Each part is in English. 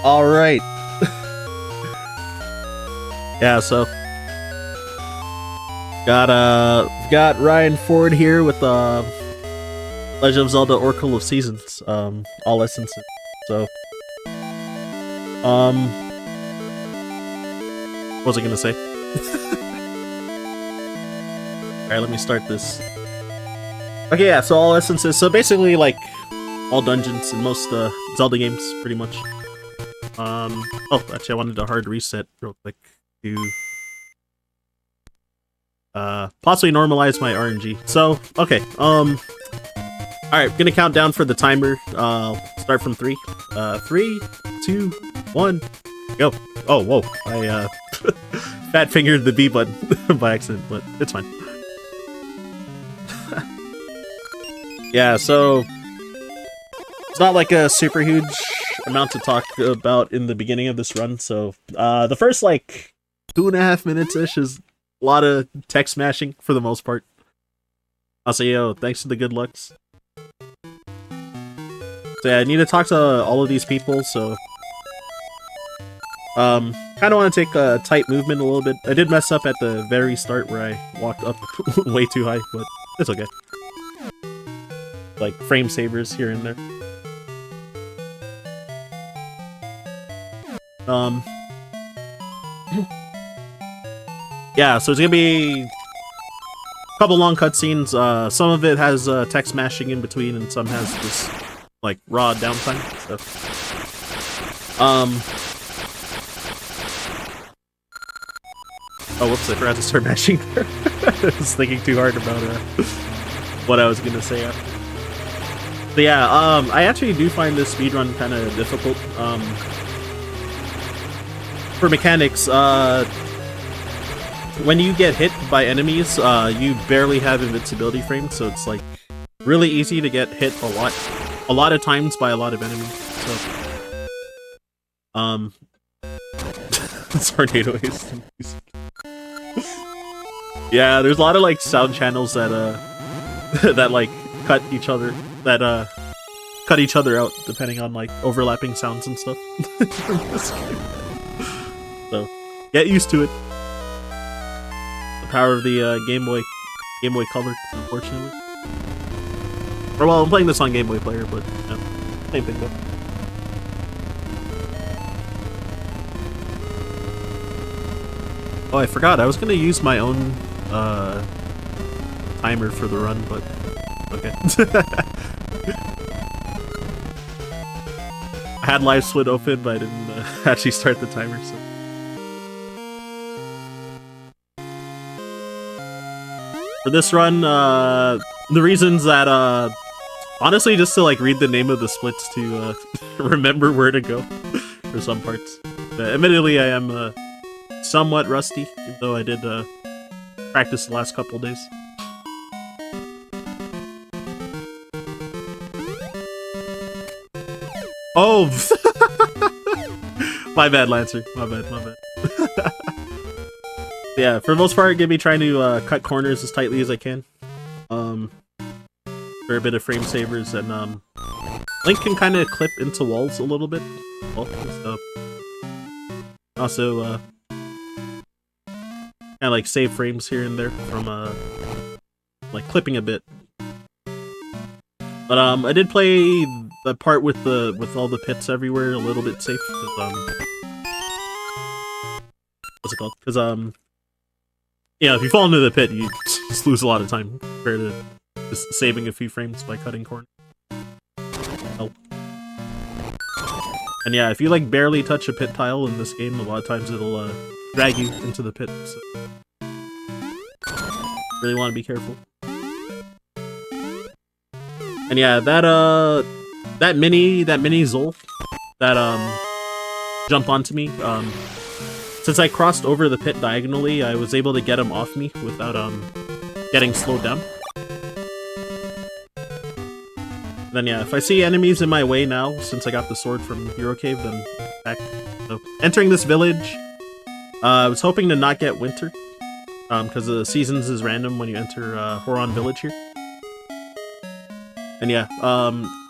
All right. Yeah, so got Ryan Ford here with Legend of Zelda Oracle of Seasons, all essences. So what was I gonna say? Alright, let me start this. Okay, yeah, so all essences. So basically, like, all dungeons in most Zelda games, pretty much. Oh, actually, I wanted a hard reset real quick to possibly normalize my RNG. So, okay, alright, gonna count down for the timer. Start from 3. 3, 2, 1, go. Oh, whoa, I fat fingered the B button by accident, but it's fine. Yeah, so it's not like a super huge amount to talk about in the beginning of this run, so the first like 2.5 minutes-ish is a lot of tech smashing for the most part. I'll say, yo, thanks to the good lucks. So yeah, I need to talk to all of these people, so kind of want to take a tight movement a little bit. I did mess up at the very start where I walked up way too high, but it's okay. Like frame savers here and there. Yeah, so it's gonna be a couple long cutscenes. Some of it has text smashing in between, and some has just like raw downtime. So, oh, whoops! I forgot to start mashing there. I was thinking too hard about what I was gonna say. But yeah, I actually do find this speedrun kind of difficult. For mechanics, when you get hit by enemies, you barely have invincibility frames, so it's like really easy to get hit a lot of times by a lot of enemies. So, tornado haste. Yeah, there's a lot of like sound channels that that like cut each other out depending on like overlapping sounds and stuff. So get used to it. The power of the Game Boy Color, unfortunately. Or well, I'm playing this on Game Boy Player, but yeah, same thing though. Oh, I forgot. I was gonna use my own timer for the run, but okay. I had live split open, but I didn't actually start the timer, so. For this run, the reasons that, honestly, just to like read the name of the splits to remember where to go for some parts. Admittedly, I am somewhat rusty, even though I did practice the last couple days. Oh! My bad, Lancer. My bad. Yeah, for the most part, I'm gonna be trying to cut corners as tightly as I can. For a bit of frame savers, and Link can kind of clip into walls a little bit. So also, kind of like save frames here and there from like clipping a bit. But I did play the part with all the pits everywhere a little bit safe, because what's it called? Because you know, if you fall into the pit, you just lose a lot of time compared to just saving a few frames by cutting corners. Oh. And yeah, if you like barely touch a pit tile in this game, a lot of times it'll drag you into the pit. So really want to be careful. And yeah, that mini Zol that jumped onto me, since I crossed over the pit diagonally, I was able to get him off me without getting slowed down. Then yeah, if I see enemies in my way now, since I got the sword from Hero Cave, then back. So, entering this village, I was hoping to not get winter, because the seasons is random when you enter Horon Village here. And yeah,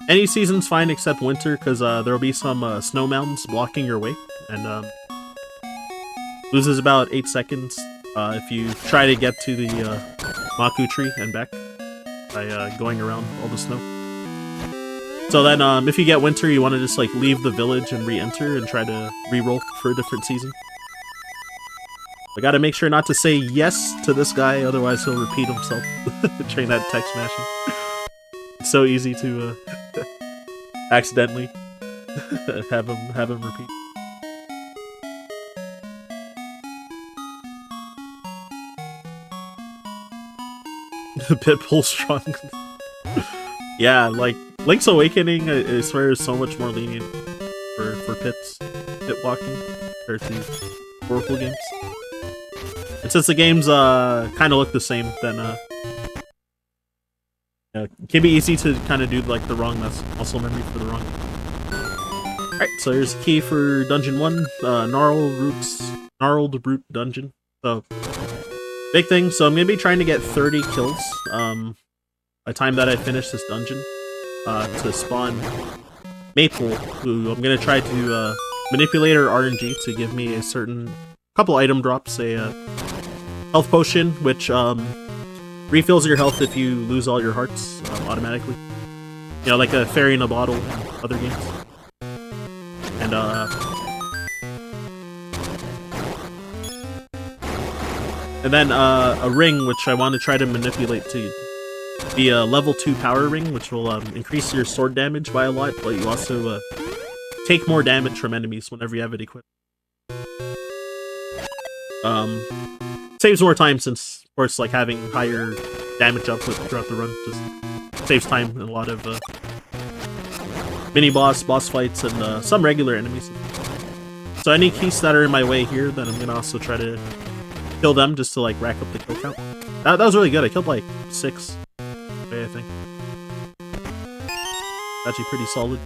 Any season's fine except winter, because there'll be some snow mountains blocking your way, and loses about 8 seconds if you try to get to the Maku tree and back by going around all the snow. So then, if you get winter, you want to just like leave the village and re-enter and try to re-roll for a different season. I gotta make sure not to say yes to this guy, otherwise he'll repeat himself. Train that text mashing. It's so easy to accidentally have him repeat. Pitbull strong. Yeah, like Link's Awakening, I swear, is so much more lenient for pit walking compared to Oracle games. And since the games kind of look the same, then it can be easy to kind of do like the wrong muscle memory for the wrong. Alright, so here's the key for Dungeon 1, Gnarled Root Dungeon. So, big thing, so I'm going to be trying to get 30 kills by the time that I finish this dungeon to spawn Maple, who I'm going to try to manipulate her RNG to give me a certain couple item drops, a health potion, which refills your health if you lose all your hearts automatically. You know, like a fairy in a bottle in other games. And then a ring, which I want to try to manipulate to be a level 2 power ring, which will increase your sword damage by a lot, but you also take more damage from enemies whenever you have it equipped. Saves more time since, of course, like having higher damage output throughout the run just saves time in a lot of mini-boss, boss fights, and some regular enemies. So any keys that are in my way here, then I'm gonna also try to kill them just to like rack up the kill count. That was really good. I killed like 6 today, I think. Actually pretty solid.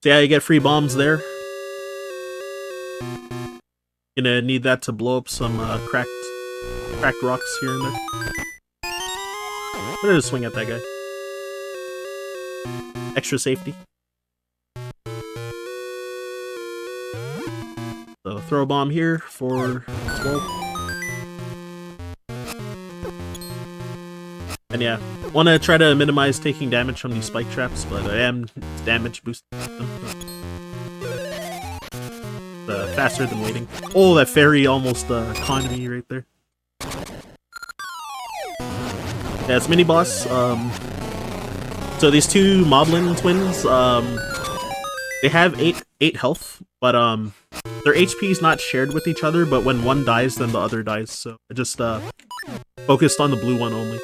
So yeah, you get free bombs there. Gonna need that to blow up some cracked rocks here and there. I'm gonna just swing at that guy. Extra safety. So throw a bomb here for 12. And yeah, want to try to minimize taking damage from these spike traps, but I am damage boosting them. Faster than waiting. Oh, that fairy almost conned me right there. Yeah, it's mini boss. So these two Moblin twins, they have 8 health, but their HP is not shared with each other. But when one dies, then the other dies. So I just focused on the blue one only.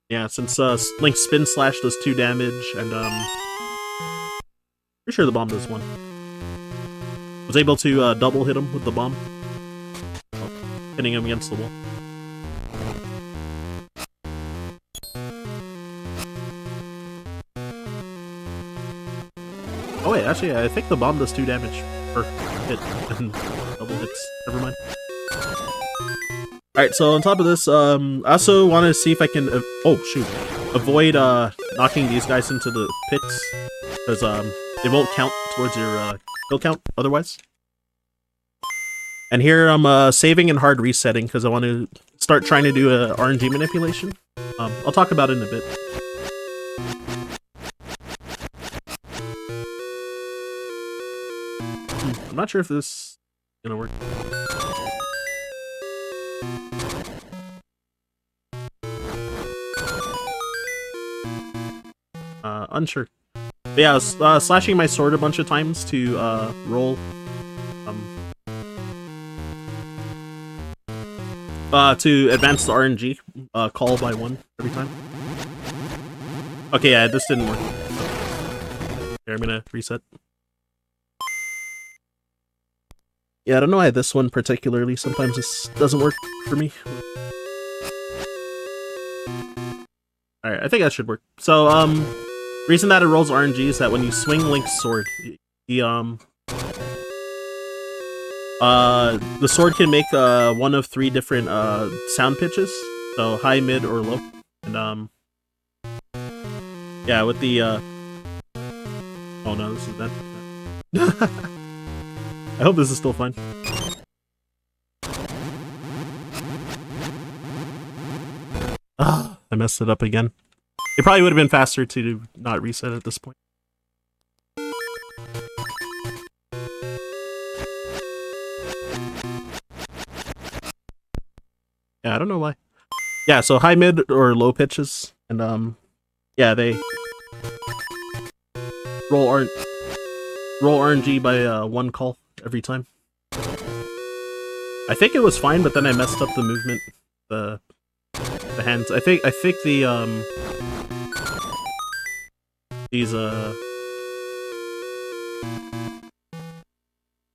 Yeah, since Link Spin Slash does 2 damage, and pretty sure the bomb does 1. Was able to double hit him with the bomb, hitting him against the wall. Oh wait, actually, I think the bomb does 2 damage per hit and double hits. Never mind. Alright, so on top of this, I also want to see if I can avoid knocking these guys into the pits, because it won't count towards your kill count otherwise. And here I'm saving and hard resetting because I want to start trying to do a RNG manipulation. I'll talk about it in a bit. I'm not sure if this is gonna work. Unsure. But yeah, I was slashing my sword a bunch of times to roll to advance the RNG call by 1 every time. Okay, yeah, this didn't work. Here, I'm gonna reset. Yeah, I don't know why this one particularly. Sometimes this doesn't work for me. Alright, I think that should work. So, reason that it rolls RNG is that when you swing Link's sword, the sword can make one of 3 different sound pitches, so high, mid, or low. And Yeah, with the oh no, this is that. I hope this is still fun. Ah, I messed it up again. It probably would have been faster to not reset at this point. Yeah, I don't know why. Yeah, so high, mid, or low pitches, and yeah, they roll RNG by one call every time. I think it was fine, but then I messed up the movement, the hands. I think the these what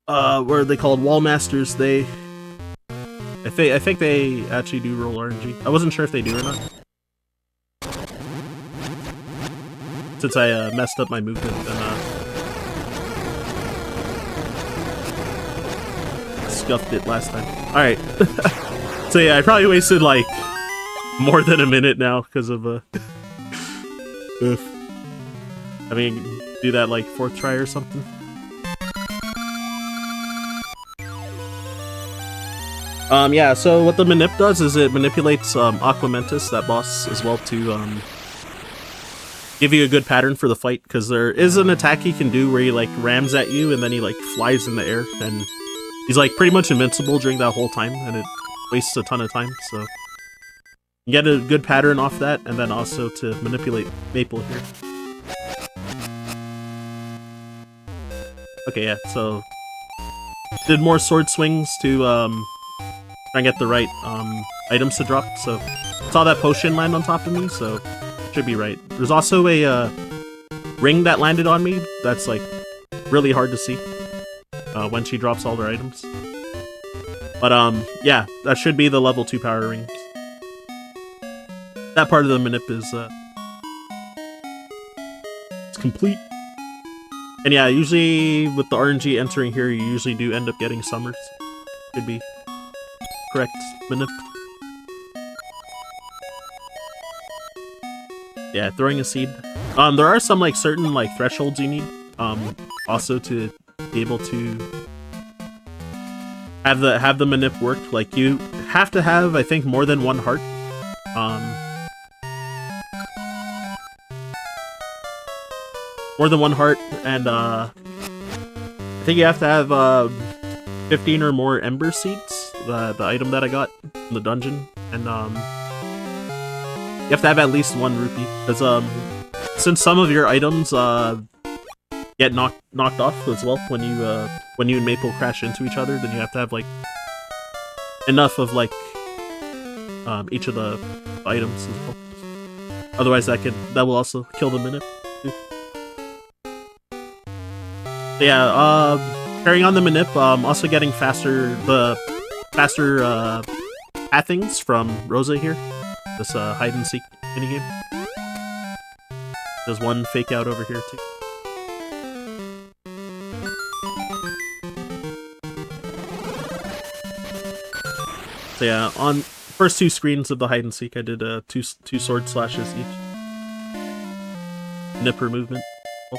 are they called? Wall masters. I think they actually do roll RNG. I wasn't sure if they do or not, since I messed up my movement and scuffed it last time. All right, so yeah, I probably wasted like more than a minute now because of oof. I mean, do that like 4th try or something. Yeah, so what the manip does is it manipulates Aquamentus, that boss, as well to give you a good pattern for the fight, because there is an attack he can do where he like rams at you and then he like flies in the air, and he's like pretty much invincible during that whole time, and it wastes a ton of time, so you get a good pattern off that, and then also to manipulate Maple here. Okay, yeah, so did more sword swings to try and get the right items to drop, so saw that potion land on top of me, so should be right. There's also a ring that landed on me that's like really hard to see when she drops all their items. But yeah, that should be the level 2 power rings. That part of the manip is it's complete. And yeah, usually with the RNG entering here, you usually do end up getting summers. Could be correct manip. Yeah, throwing a seed. There are some like certain like thresholds you need also to be able to have the manip work. Like you have to have, I think, more than 1 heart. More than 1 heart, and I think you have to have 15 or more ember seeds, the item that I got in the dungeon, and you have to have at least 1 rupee, because since some of your items get knocked off as well when you and Maple crash into each other, then you have to have like enough of like each of the items as well. Otherwise that will also kill the minute. Yeah, carrying on the manip, also getting faster pathings from Rosa here. This hide and seek minigame. There's one fake out over here too. So yeah, on first 2 screens of the hide and seek, I did two sword slashes each. Nipper movement. Oh.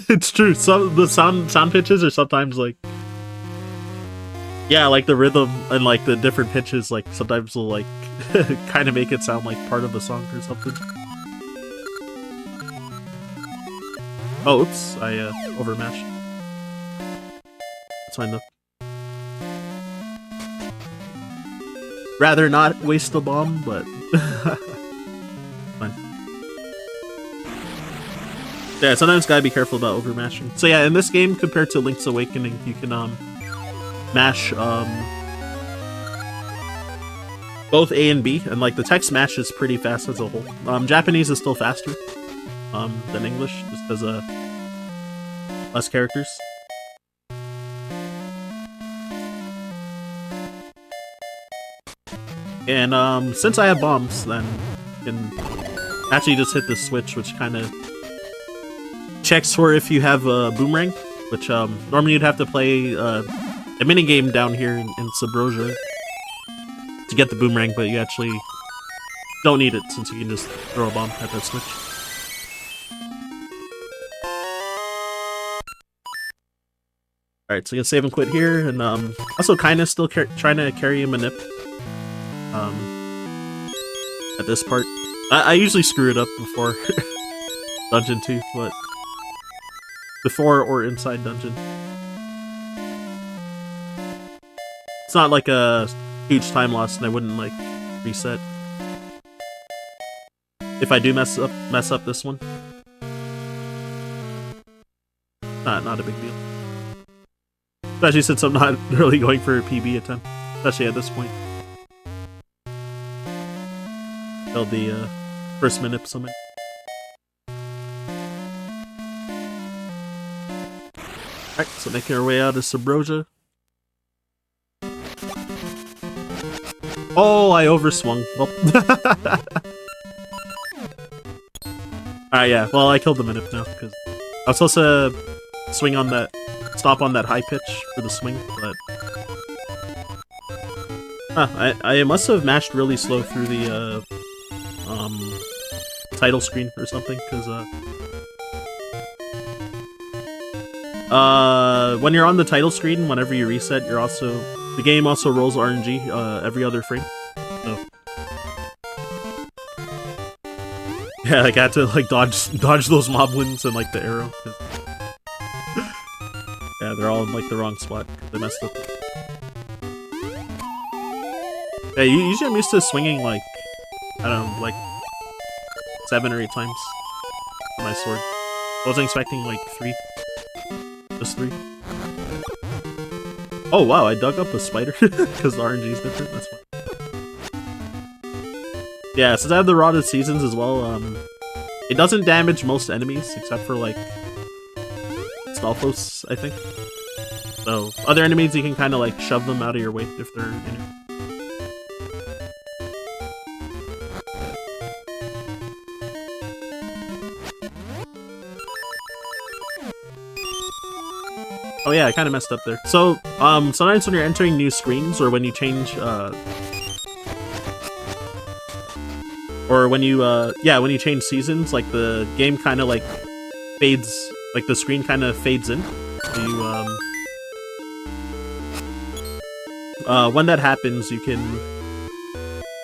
It's true. Some the sound pitches are sometimes like, yeah, like the rhythm and like the different pitches, like sometimes will like kind of make it sound like part of the song or something. Oh, oops! I overmatched. That's fine though. Rather not waste the bomb, but fine. Yeah, sometimes gotta be careful about overmashing. So yeah, in this game, compared to Link's Awakening, you can mash both A and B, and like the text mash is pretty fast as a whole. Japanese is still faster than English, just because less characters. And since I have bombs, then I can actually just hit the switch, which kind of checks for if you have a boomerang, which normally you'd have to play a mini game down here in Subrosia to get the boomerang, but you actually don't need it since you can just throw a bomb at that switch. Alright, so you can save and quit here, and also kinda still trying to carry a manip at this part. I usually screw it up before Dungeon 2, but before or inside Dungeon. It's not like a huge time loss, and I wouldn't like reset if I do mess up this one. Not a big deal. Especially since I'm not really going for a PB attempt, especially at this point. Held the first manip summon. Alright, so making our way out of Subrosia. Oh, I overswung. Well. Alright, yeah. Well, I killed the manip now, because I was supposed to swing on that, stop on that high pitch for the swing, but... I must have mashed really slow through the, title screen or something, because, when you're on the title screen, whenever you reset, you're also... The game also rolls RNG, every other frame, so... Yeah, like, I had to, like, dodge those moblins and, like, the arrow, 'cause... Yeah, they're all in, like, the wrong spot, 'cause they messed up. Yeah, usually I'm used to swinging, like, I don't know, like, 7 or 8 times with my sword. I wasn't expecting, like, 3. Just 3. Oh, wow, I dug up a spider, because the RNG is different, that's fine. Yeah, since I have the Rotted Seasons as well, it doesn't damage most enemies, except for, like, Stalfos, I think. So, other enemies, you can kind of, like, shove them out of your way if they're in your... Oh yeah, I kind of messed up there. So, sometimes when you're entering new screens, or when you change, or when you, when you change seasons, like, the game kind of, like, fades, like, the screen kind of fades in. So you, when that happens, you can,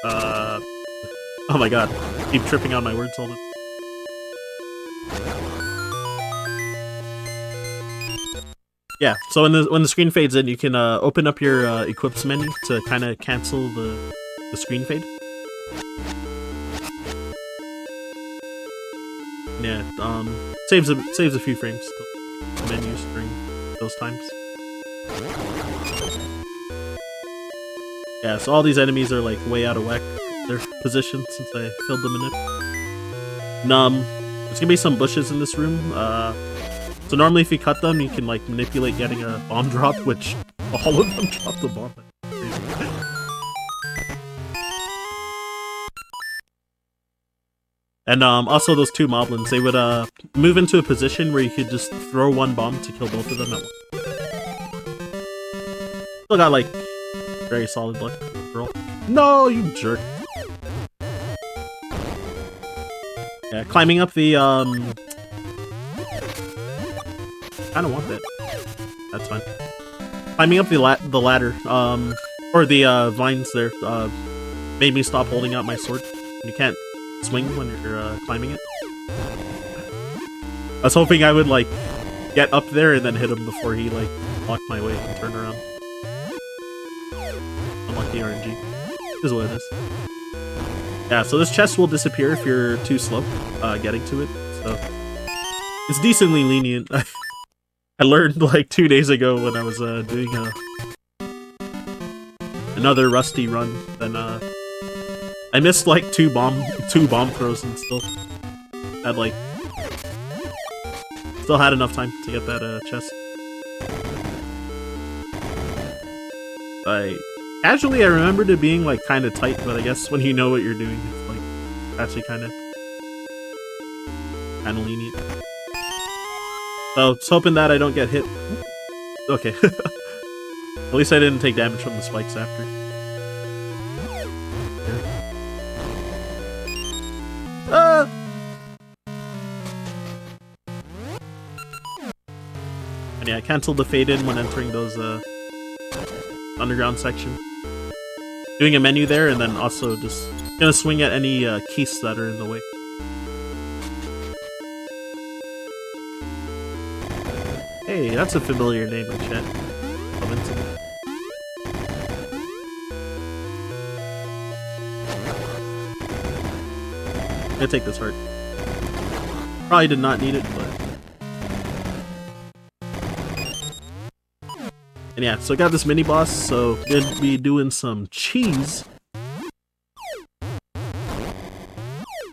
oh my god, I keep tripping on my words, hold on. Yeah, so when the screen fades in, you can open up your equips menu to kind of cancel the screen fade. Yeah, saves a few frames to the menus during those times. Yeah, so all these enemies are like way out of whack their position since I filled them in it. There's gonna be some bushes in this room. So normally if you cut them, you can like manipulate getting a bomb drop, which all of them drop the bomb. And also those 2 moblins, they would move into a position where you could just throw one bomb to kill both of them at once. Still got like very solid luck overall. No, you jerk. Yeah, climbing up the I don't want that. That's fine. Climbing up the ladder, or the vines there, made me stop holding out my sword. You can't swing when you're climbing it. I was hoping I would like get up there and then hit him before he like blocked my way and turn around. Unlucky RNG. This is what it is. Yeah, so this chest will disappear if you're too slow getting to it. So it's decently lenient. I learned like 2 days ago when I was doing another Rusty run, then I missed like two bomb throws and still had enough time to get that chest. Casually I remembered it being like kind of tight, but I guess when you know what you're doing, it's like actually kind of lenient. So, just hoping that I don't get hit. Okay. At least I didn't take damage from the spikes after. Yeah. And yeah, cancel the fade in when entering those underground section. Doing a menu there, and then also just gonna swing at any keys that are in the way. Hey, that's a familiar name in chat. I'm gonna take this heart. Probably did not need it, but... And yeah, so I got this mini-boss, so gonna be doing some cheese.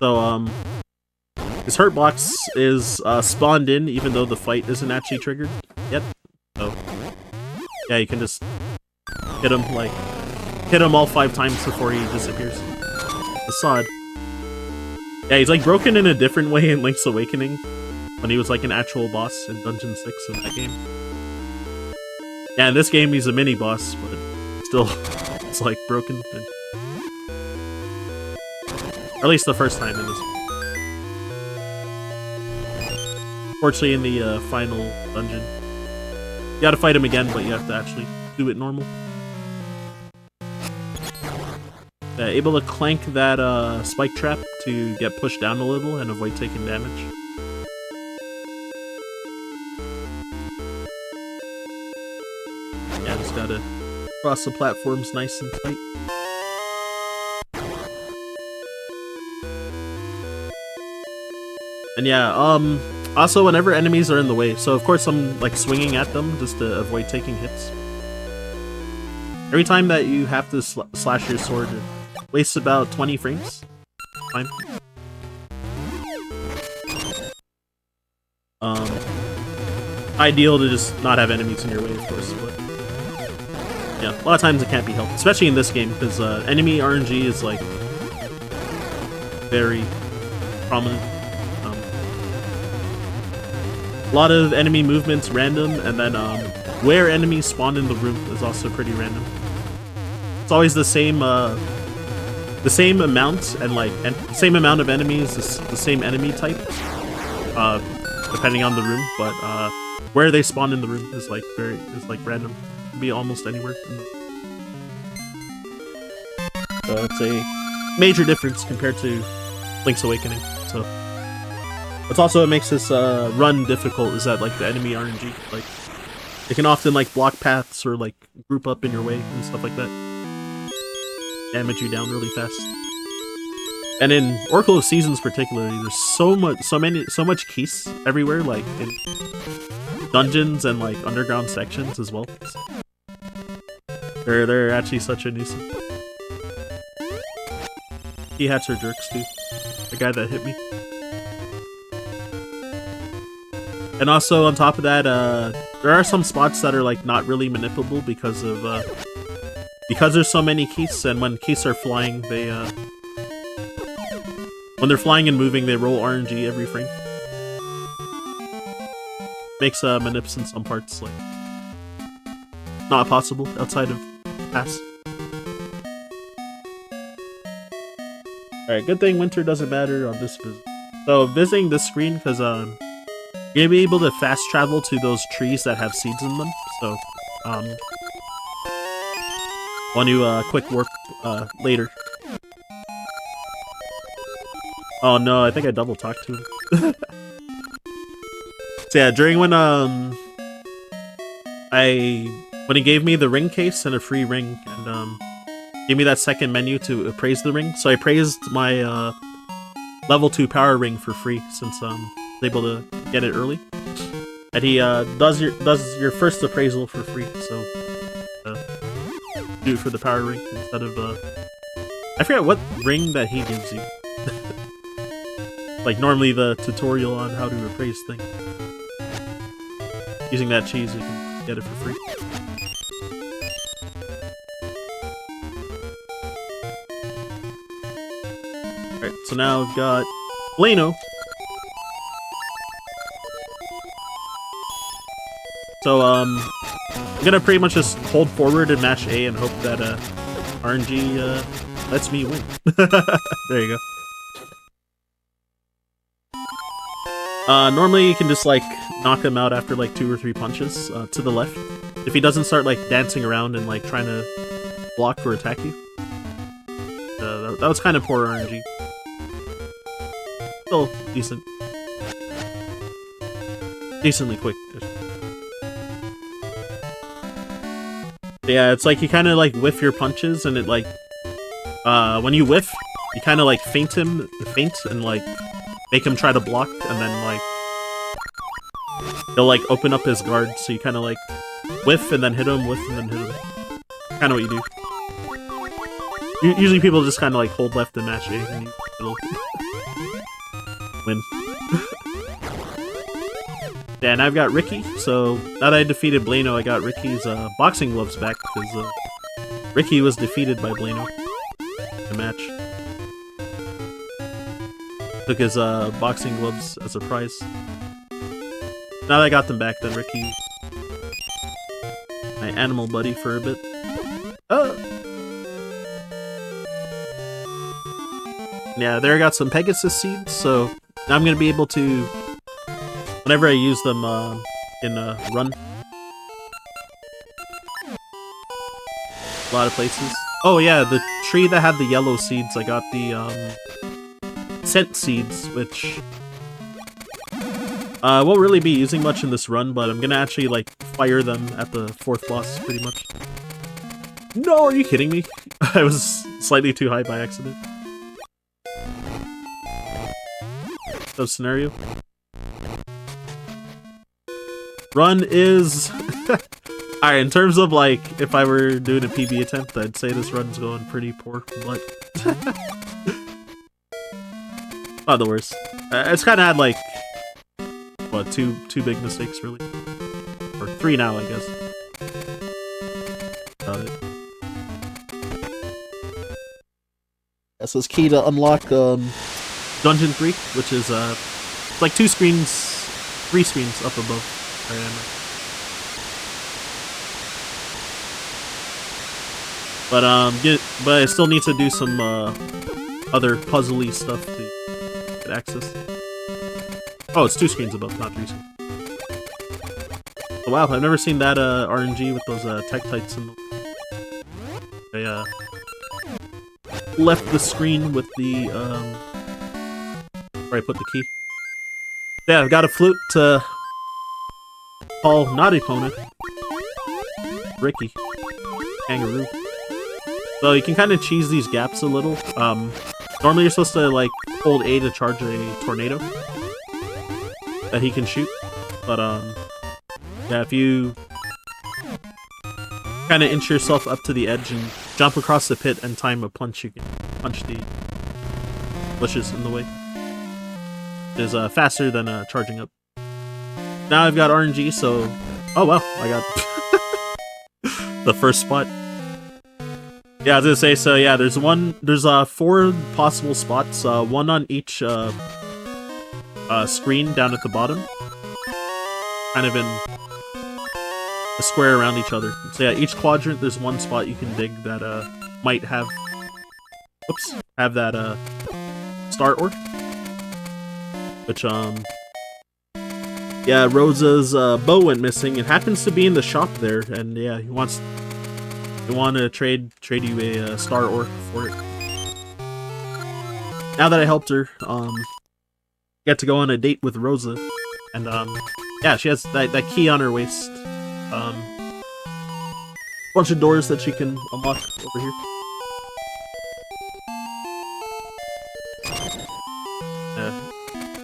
So, his hurt box is spawned in, even though the fight isn't actually triggered yet. So, yeah, you can just hit him all 5 times before he disappears. Facade. Yeah, he's like broken in a different way in Link's Awakening, when he was like an actual boss in Dungeon 6 in that game. Yeah, in this game he's a mini-boss, but still, it's like broken. Or at least the first time in this one. Fortunately, in the final dungeon, you gotta fight him again, but you have to actually do it normal. Able to clank that spike trap to get pushed down a little and avoid taking damage. Yeah, just gotta cross the platforms nice and tight. And yeah, also whenever enemies are in the way, so of course I'm like swinging at them just to avoid taking hits. Every time that you have to slash your sword, it wastes about 20 frames. Time. Ideal to just not have enemies in your way, of course, but yeah, a lot of times it can't be helped, especially in this game, because enemy RNG is like very prominent. A lot of enemy movements random, and then where enemies spawn in the room is also pretty random. It's always the same amount, and like same amount of enemies, the same enemy type, depending on the room. But where they spawn in the room is like random. It can be almost anywhere. So it's a major difference compared to Link's Awakening. So what's also what makes this run difficult is that like the enemy RNG, like they can often like block paths or like group up in your way and stuff like that. Damage you down really fast. And in Oracle of Seasons particularly, there's so much keys everywhere, like in dungeons and like underground sections as well. They're actually such a nuisance. Key hats are jerks too. The guy that hit me. And also on top of that, there are some spots that are like not really manipulable because of because there's so many keys, and when keys are flying, they when they're flying and moving, they roll RNG every frame. Makes manips in some parts like not possible outside of pass. Alright, good thing winter doesn't matter on this visit. So visiting this screen, because you're gonna be able to fast travel to those trees that have seeds in them. So want to quick warp later. Oh no, I think I double talked to him. So yeah, during when he gave me the ring case and a free ring, and gave me that second menu to appraise the ring, so I praised my level 2 power ring for free since I was able to get it early. And he does your first appraisal for free, so do it for the power ring instead of I forget what ring that he gives you. Like normally the tutorial on how to appraise things. Using that cheese, you can get it for free. Alright, so now we've got Leno. So, I'm gonna pretty much just hold forward and mash A and hope that, RNG, lets me win. There you go. Normally you can just, like, knock him out after, like, 2 or 3 punches, to the left. If he doesn't start, like, dancing around and, like, trying to block or attack you. That was kind of poor RNG. Still decent. Decently quick. Yeah, it's like you kind of like whiff your punches, and it like, when you whiff, you kind of like feint and like make him try to block, and then like he'll like open up his guard, so you kind of like whiff and then hit him, whiff and then hit him. Kind of what you do. Usually people just kind of like hold left and mash A, and it'll win. Yeah, and I've got Ricky, so now that I defeated Blano, I got Ricky's boxing gloves back, because Ricky was defeated by Blano in the match. Took his boxing gloves as a prize. Now that I got them back, then Ricky, my animal buddy for a bit. Yeah, there I got some Pegasus seeds, so now I'm gonna be able to, whenever I use them in a run, a lot of places. Oh yeah, the tree that had the yellow seeds, I got the scent seeds, which I won't really be using much in this run, but I'm gonna actually like fire them at the 4th boss pretty much. No, are you kidding me? I was slightly too high by accident. So scenario. Run is... Alright, in terms of like, if I were doing a PB attempt, I'd say this run's going pretty poor, but... not the worst. It's kinda had like... what, two big mistakes really? Or 3 now, I guess. Got it. This is key to unlock, Dungeon 3, which is, it's like 3 screens up above. But I still need to do some other puzzly stuff to get access. Oh, it's 2 screens above, not 3 screens. Oh, wow, I've never seen that RNG with those Tektites in the... I left the screen with the where I put the key. Yeah, I've got a flute to call not opponent, Ricky, Kangaroo. So you can kind of cheese these gaps a little. Normally you're supposed to like hold A to charge a tornado that he can shoot, but yeah, if you kind of inch yourself up to the edge and jump across the pit and time a punch, you can punch the bushes in the way. Is faster than charging up. Now I've got RNG, so... oh well, I got the first spot. Yeah, I was gonna say, so yeah, there's 4 possible spots, 1 on each screen down at the bottom. Kind of in a square around each other. So yeah, each quadrant there's 1 spot you can dig that might have... oops, have that star ore. Which, yeah, Rosa's bow went missing. It happens to be in the shop there, and yeah, he want to trade you a star ore for it. Now that I helped her, get to go on a date with Rosa, and yeah, she has that key on her waist. Bunch of doors that she can unlock over here.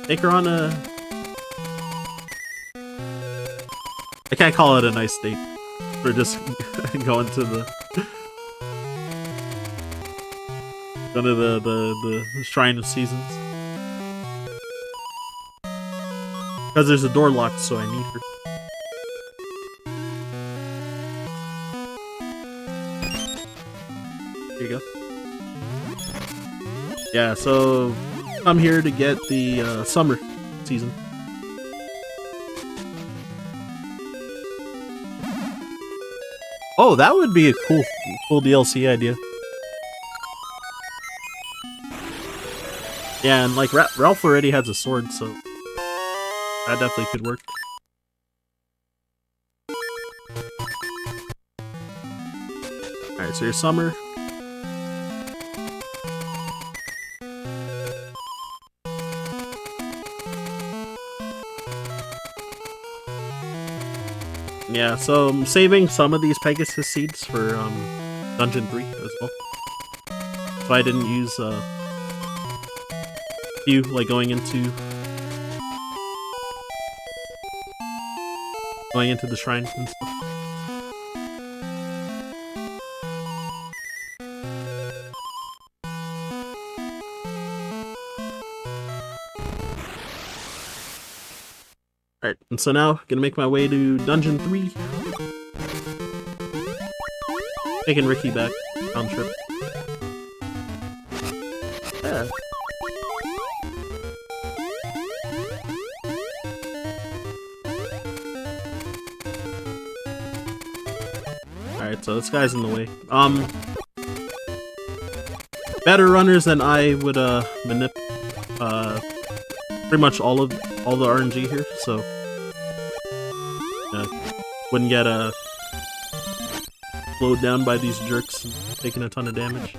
Take her on a... I can't call it a nice date. We're just going to the... going to the Shrine of Seasons. Because there's a door locked, so I need her. There you go. Yeah, so... I'm here to get the summer season. Oh, that would be a cool DLC idea. Yeah, and like Ralph already has a sword, so that definitely could work. Alright, so your summer. Yeah, so I'm saving some of these Pegasus seeds for Dungeon 3 as well. So I didn't use few like going into the shrine and stuff. Alright, and so now, gonna make my way to Dungeon 3. Taking Ricky back, round trip. Yeah. Alright, so this guy's in the way. Better runners than I would manip pretty much all the RNG here, so wouldn't get slowed down by these jerks and taking a ton of damage.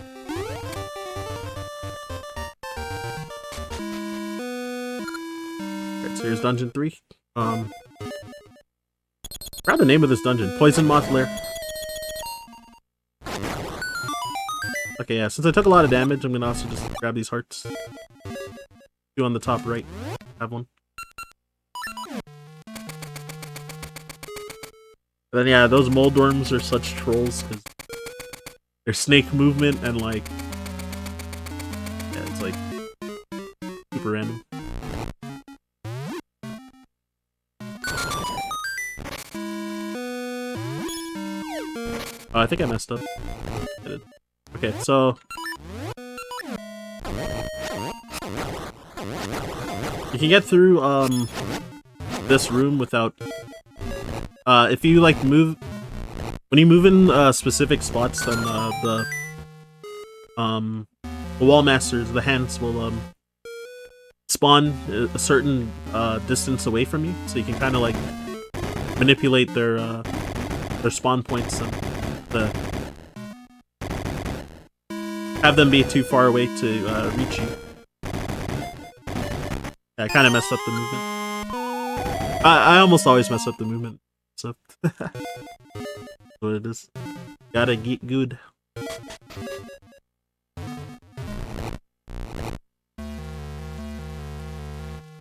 Alright, so here's Dungeon 3. I forgot the name of this dungeon. Poison Moth Lair. Okay, yeah, since I took a lot of damage, I'm gonna also just grab these hearts. Two on the top right. Have one. But then yeah, those mold worms are such trolls because their snake movement and like, yeah, it's like super random. Oh, I think I messed up. I did. Okay, so you can get through this room without if you like move when you move in specific spots, then the wall masters, the hands will spawn a certain distance away from you, so you can kind of like manipulate their spawn points and have them be too far away to reach you. Yeah, I kind of messed up the movement. I almost always mess up the movement, so that's what it is. Gotta get good.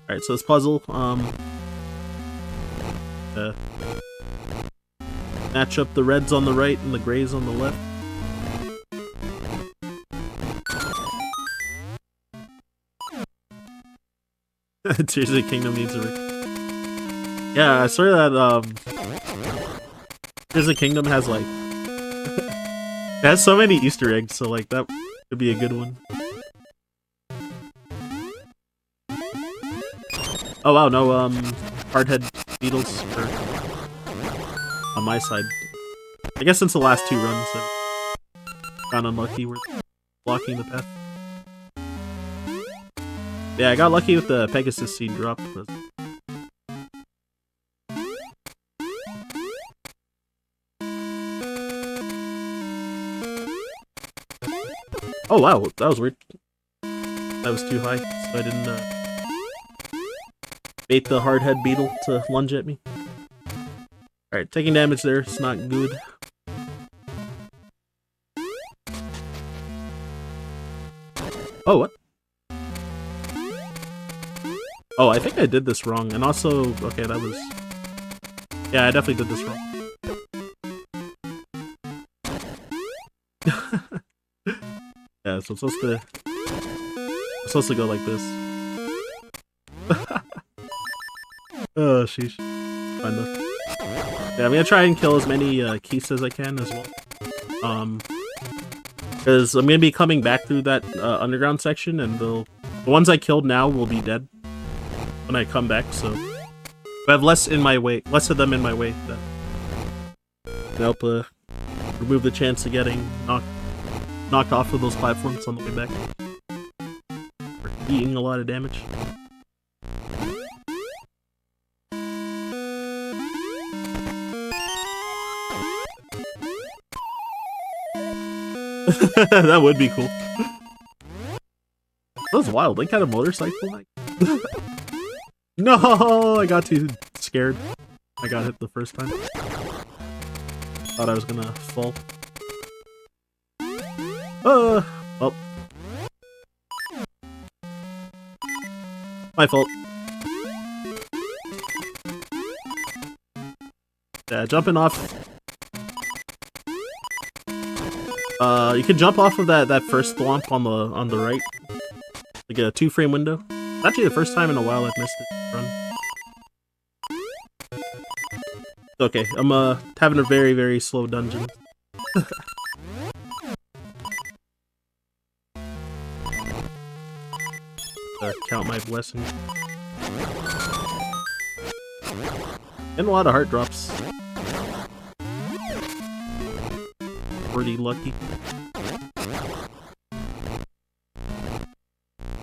Alright, so this puzzle, match up the reds on the right and the grays on the left. Tears of the Kingdom needs a Yeah, I swear that Tears of the Kingdom has like it has so many Easter eggs, so like that could be a good one. Oh wow, no hardhead beetles for on my side. I guess since the last two runs I've gotten unlucky with blocking the path. Yeah, I got lucky with the Pegasus seed drop. But... oh wow, that was weird. That was too high, so I didn't bait the hardhead beetle to lunge at me. Alright, taking damage there, it's not good. Oh, what? Oh, I think I did this wrong, and also, okay, that was... yeah, I definitely did this wrong. Yeah, so I'm supposed to go like this. Oh, sheesh. Fine though. Yeah, I'm gonna try and kill as many Keiths as I can as well. Because I'm gonna be coming back through that underground section, and the ones I killed now will be dead when I come back, so I have less of them in my way that help remove the chance of getting knocked off of those platforms on the way back. Or eating a lot of damage. That would be cool. That was wild. Link had a motorcycle. No, I got too scared. I got hit the first time. Thought I was gonna fall. Well. My fault. Yeah, jumping off. You can jump off of that first thwomp on the right. Like a 2-frame window. It's actually the first time in a while I've missed it. Run. Okay, I'm having a very, very slow dungeon. Count my blessings. And a lot of heart drops. Pretty lucky.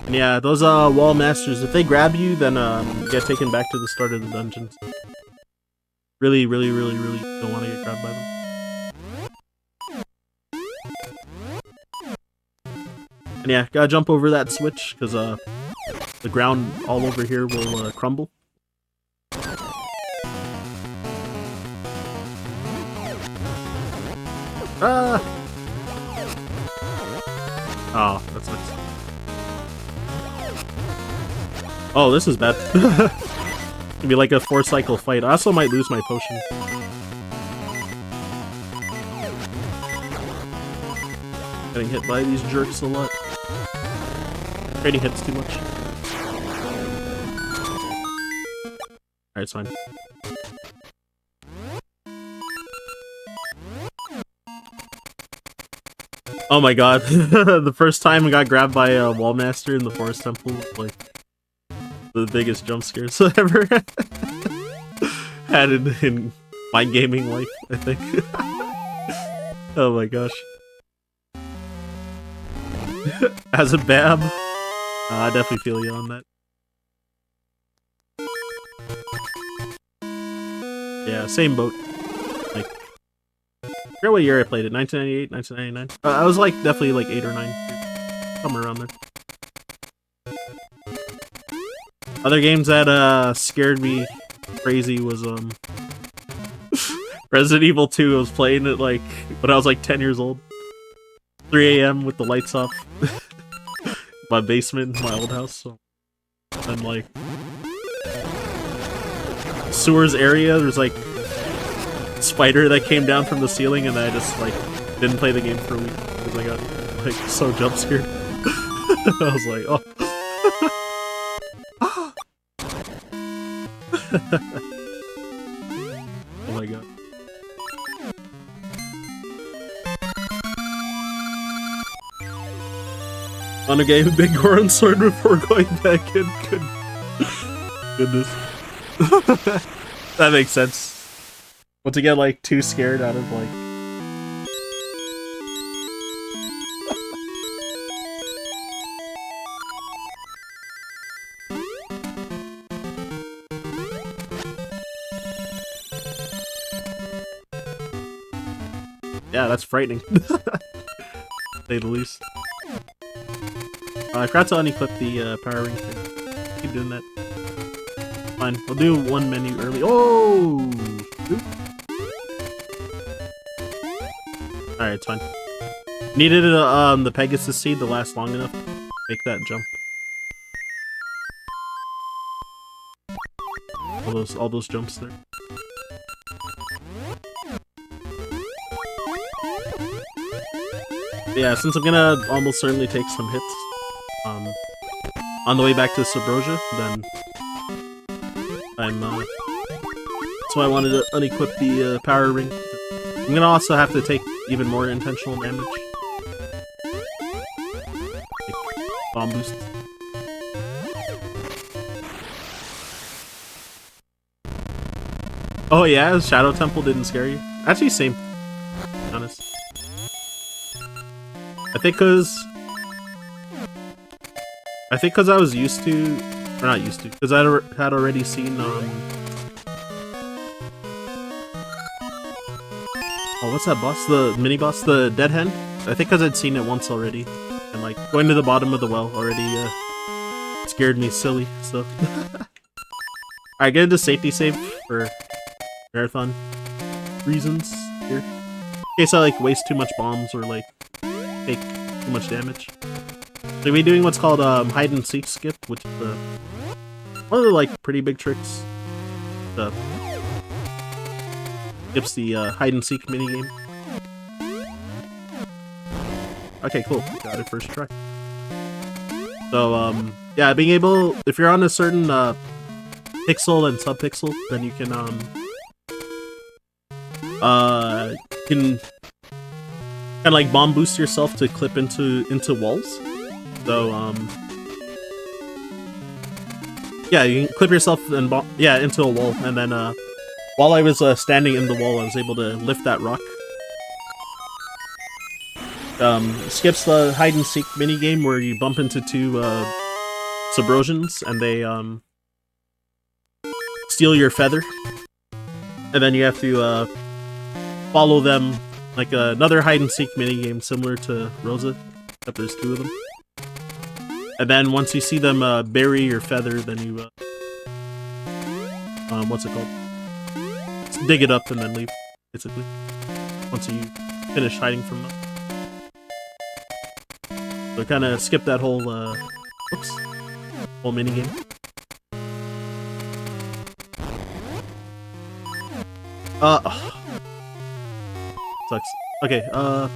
And yeah, those wall masters, if they grab you, then you get taken back to the start of the dungeons. Really, really, really, really don't want to get grabbed by them. And yeah, gotta jump over that switch, because the ground all over here will crumble. Oh, that sucks. Oh, this is bad. It'd be like a 4-cycle fight. I also might lose my potion. Getting hit by these jerks a lot. Trading hits too much. Alright, it's fine. Oh my god. The first time I got grabbed by a Wallmaster in the Forest Temple was like the biggest jump scares I ever had in my gaming life, I think. Oh my gosh. As a Bab, I definitely feel you on that. Yeah, same boat. Like, I forget what year I played it. 1998, 1999. I was like definitely like 8 or 9, somewhere around there. Other games that scared me crazy was Resident Evil 2. I was playing it like when I was like 10 years old. 3 AM with the lights off. My basement in my old house. So. And like sewers area, there's like a spider that came down from the ceiling, and I just like didn't play the game for a week because I got like so jump scared. I was like, oh. Oh my god. On a game of Big Goron Sword before going back in. Goodness. That makes sense. But to get like too scared out of like yeah, that's frightening. To say the least. I forgot to unequip the power ring thing. Keep doing that. Fine, I'll do one menu early. Oh! Alright, it's fine. Needed the Pegasus seed to last long enough to make that jump. All those jumps there. But yeah, since I'm gonna almost certainly take some hits on the way back to Subrosia, then I'm that's why I wanted to unequip the power ring. I'm gonna also have to take even more intentional damage. Like bomb boosts. Oh yeah, Shadow Temple didn't scare you? Actually, same. to be honest. I think cause I was used to, or not used to, because I had already seen, oh, what's that boss? The mini-boss? The dead hen? I think cause I'd seen it once already. And like, going to the bottom of the well already, scared me silly, so. Alright, get into safety save for marathon reasons here. In case I like waste too much bombs or like take too much damage. So we're doing what's called hide and seek skip, which is one of the like pretty big tricks. Skips the hide and seek minigame. Okay, cool. Got it first try. So yeah, being able, if you're on a certain pixel and subpixel, then you can kind of like bomb boost yourself to clip into walls. So yeah, you can clip yourself and into a wall, and then while I was standing in the wall, I was able to lift that rock. Skips the hide and seek minigame where you bump into two Subrosians and they steal your feather, and then you have to follow them, like another hide and seek minigame similar to Rosa, except there's two of them. And then once you see them bury your feather, then you what's it called? Just dig it up and then leave, basically. Once you finish hiding from them. So kind of skip that whole whole minigame. Sucks. Okay, oh,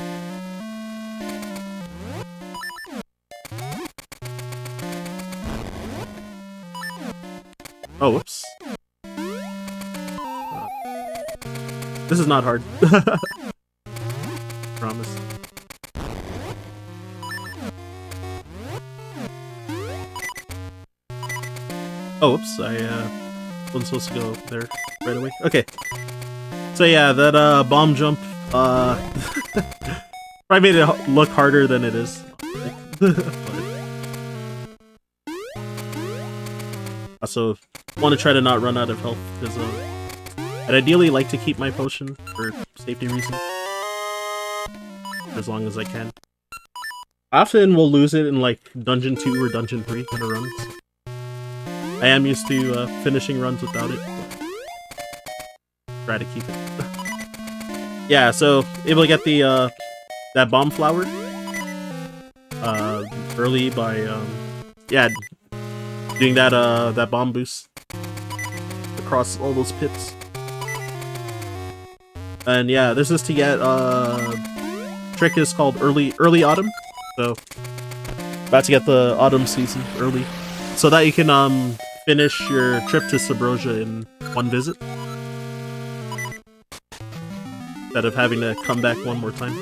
whoops. This is not hard. Promise. Oh, whoops, I wasn't supposed to go there right away. Okay. So yeah, that bomb jump probably made it look harder than it is. Also, want to try to not run out of health, because I'd ideally like to keep my potion for safety reasons. For as long as I can. I often will lose it in like Dungeon 2 or Dungeon 3 kind of runs. I am used to finishing runs without it, but try to keep it. Yeah, so able to get the that bomb flower early by yeah, doing that that bomb boost across all those pits. And yeah, this is to get trick is called early autumn. So about to get the autumn season early, so that you can finish your trip to Subrosia in one visit instead of having to come back one more time.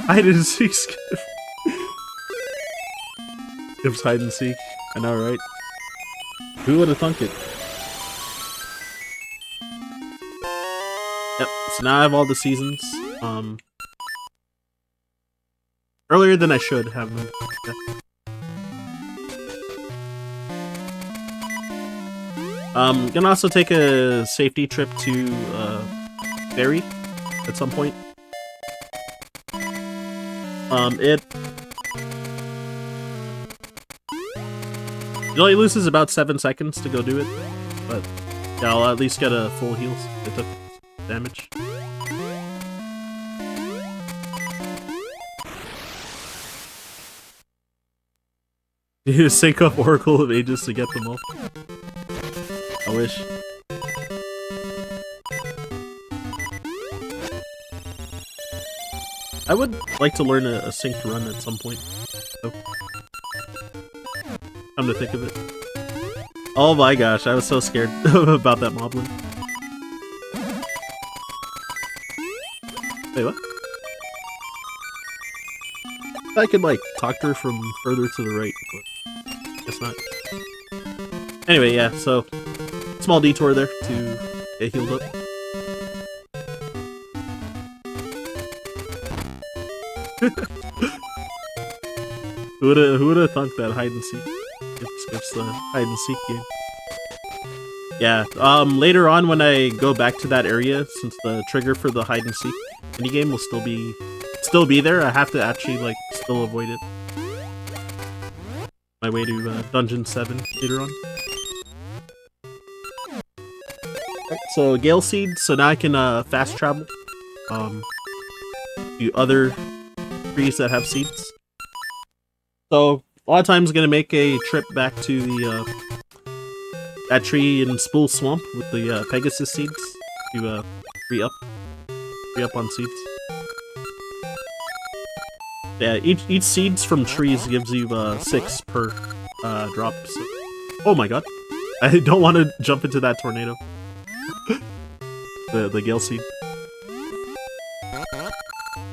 Hide and seek. Skips hide and seek. I know, right? Who would have thunk it? Yep. So now I have all the seasons. Earlier than I should have them. Yeah. Gonna also take a safety trip to Berry at some point. It only loses about 7 seconds to go do it, but yeah, I'll at least get a full heal if it took damage. You sync up Oracle of Ages to get them all. I wish. I would like to learn a synced run at some point. So, come to think of it. Oh my gosh, I was so scared about that moblin. Wait, what? I could like talk to her from further to the right, but guess not. Anyway, yeah, so small detour there to get healed up. Who would have thunk that hide and seek? Skips the hide and seek game. Yeah, later on when I go back to that area, since the trigger for the hide and seek minigame will still be there, I have to actually, like, still avoid it. My way to Dungeon 7 later on. Right, so Gale Seed, so now I can fast travel to other trees that have seeds. So a lot of times I'm gonna make a trip back to the that tree in Spool Swamp with the Pegasus seeds to free up on seeds. Yeah, each seeds from trees gives you 6 per drop. So. Oh my god, I don't want to jump into that tornado. the Gale Seed.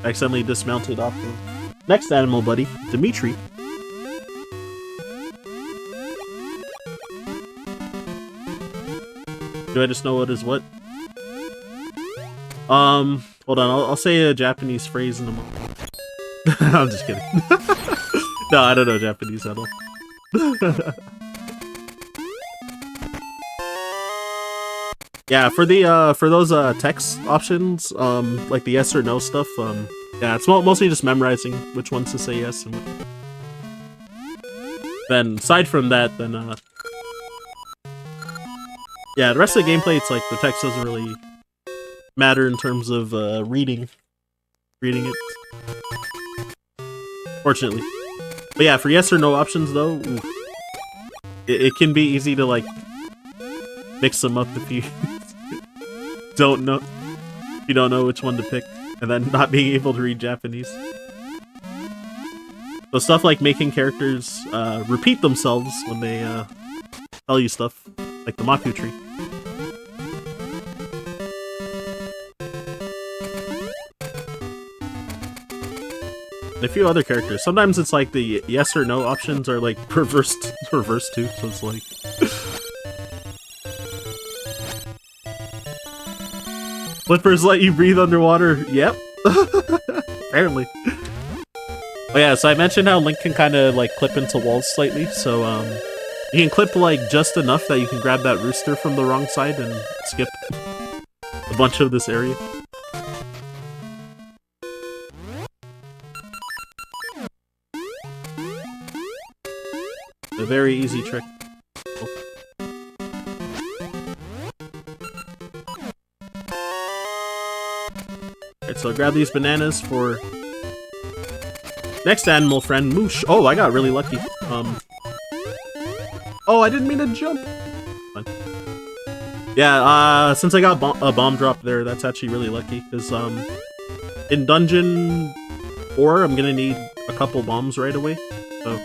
Accidentally dismounted off the next animal buddy, Dimitri. Do I just know what is what? Hold on, I'll say a Japanese phrase in a moment. I'm just kidding. No, I don't know Japanese at all. Yeah, for the for those text options, like the yes or no stuff, yeah, it's mostly just memorizing which ones to say yes and which. Then aside from that, then yeah, the rest of the gameplay, it's like the text doesn't really matter in terms of reading it. Fortunately. But yeah, for yes or no options though, it can be easy to like mix them up if you don't know which one to pick, and then not being able to read Japanese. So stuff like making characters repeat themselves when they tell you stuff, like the Maku tree. And a few other characters. Sometimes it's like the yes or no options are like reversed too, so it's like flippers let you breathe underwater. Yep. Apparently. Oh yeah, so I mentioned how Link can kind of like clip into walls slightly, so you can clip like just enough that you can grab that rooster from the wrong side and skip a bunch of this area. A very easy trick. Alright, so I'll grab these bananas for next animal friend, Moosh. Oh, I got really lucky. Oh, I didn't mean to jump. Fine. Yeah, since I got a bomb drop there, that's actually really lucky, because in Dungeon 4, I'm gonna need a couple bombs right away, so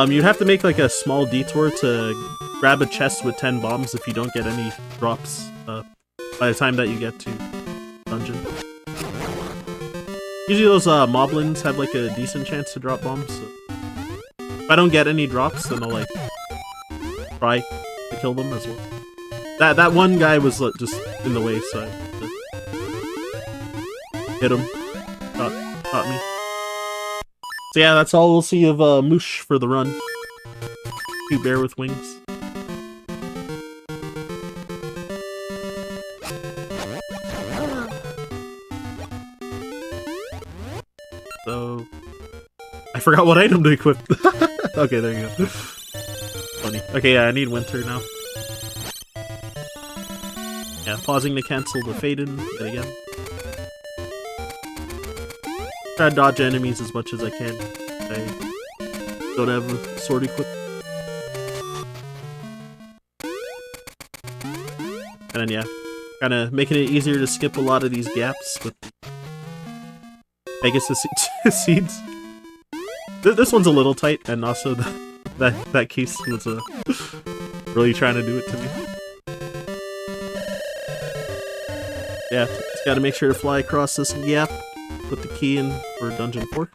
you'd have to make like a small detour to grab a chest with 10 bombs if you don't get any drops by the time that you get to dungeon. Usually those moblins have like a decent chance to drop bombs, so if I don't get any drops, then I'll like try to kill them as well. That one guy was just in the way, so I had to hit him. Caught me. So yeah, that's all we'll see of Moosh for the run. Cute bear with wings. So I forgot what item to equip. Okay, there you go. Funny. Okay, yeah, I need winter now. Yeah, pausing to cancel the fade-in yet again. Try to dodge enemies as much as I can. I don't have a sword equipped. And then yeah, kind of making it easier to skip a lot of these gaps with Pegasus seeds. This one's a little tight, and also that case was really trying to do it to me. Yeah, just gotta make sure to fly across this gap. Put the key in for Dungeon 4.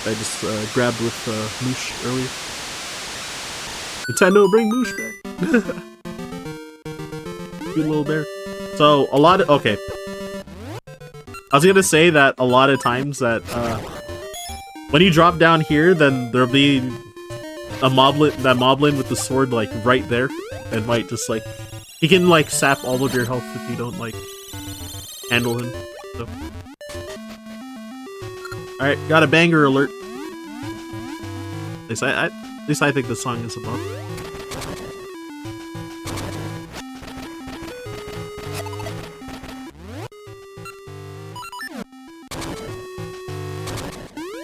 I just grabbed with Moosh earlier. Nintendo, bring Moosh back. Cute little bear. So, a lot of... Okay. I was gonna say that a lot of times that, when you drop down here, then there'll be a moblin with the sword, like, right there. And might just, like... He can, like, sap all of your health if you don't, like, handle him. So. Alright, got a banger alert. At least I think the song is above.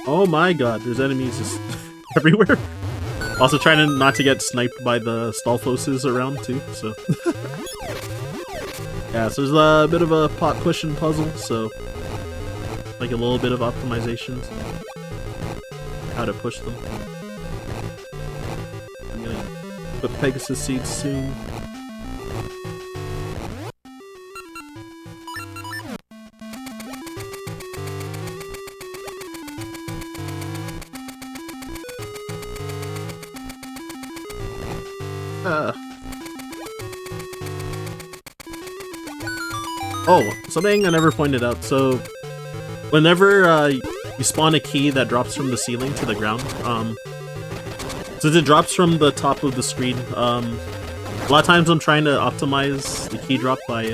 Oh my god, there's enemies just everywhere. Also trying not to get sniped by the Stalfoses around too, so... Yeah, so there's a bit of a pot pushing puzzle, so... Like a little bit of optimizations. How to push them. I'm gonna put Pegasus seeds soon. Oh, something I never pointed out. So, whenever you spawn a key that drops from the ceiling to the ground, since it drops from the top of the screen, a lot of times I'm trying to optimize the key drop by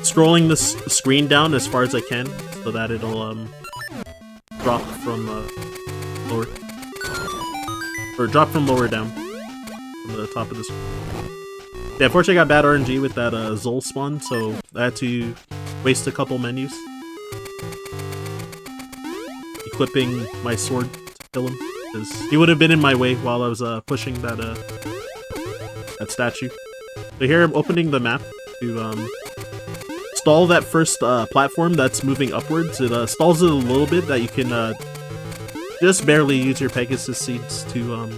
scrolling the screen down as far as I can, so that it'll drop from lower, or drop from lower down from the top of the screen. Yeah, unfortunately I got bad RNG with that Zol spawn, so I had to waste a couple menus equipping my sword to kill him, because he would have been in my way while I was pushing that that statue. So here I'm opening the map to stall that first platform that's moving upwards. It stalls it a little bit that you can just barely use your Pegasus seeds to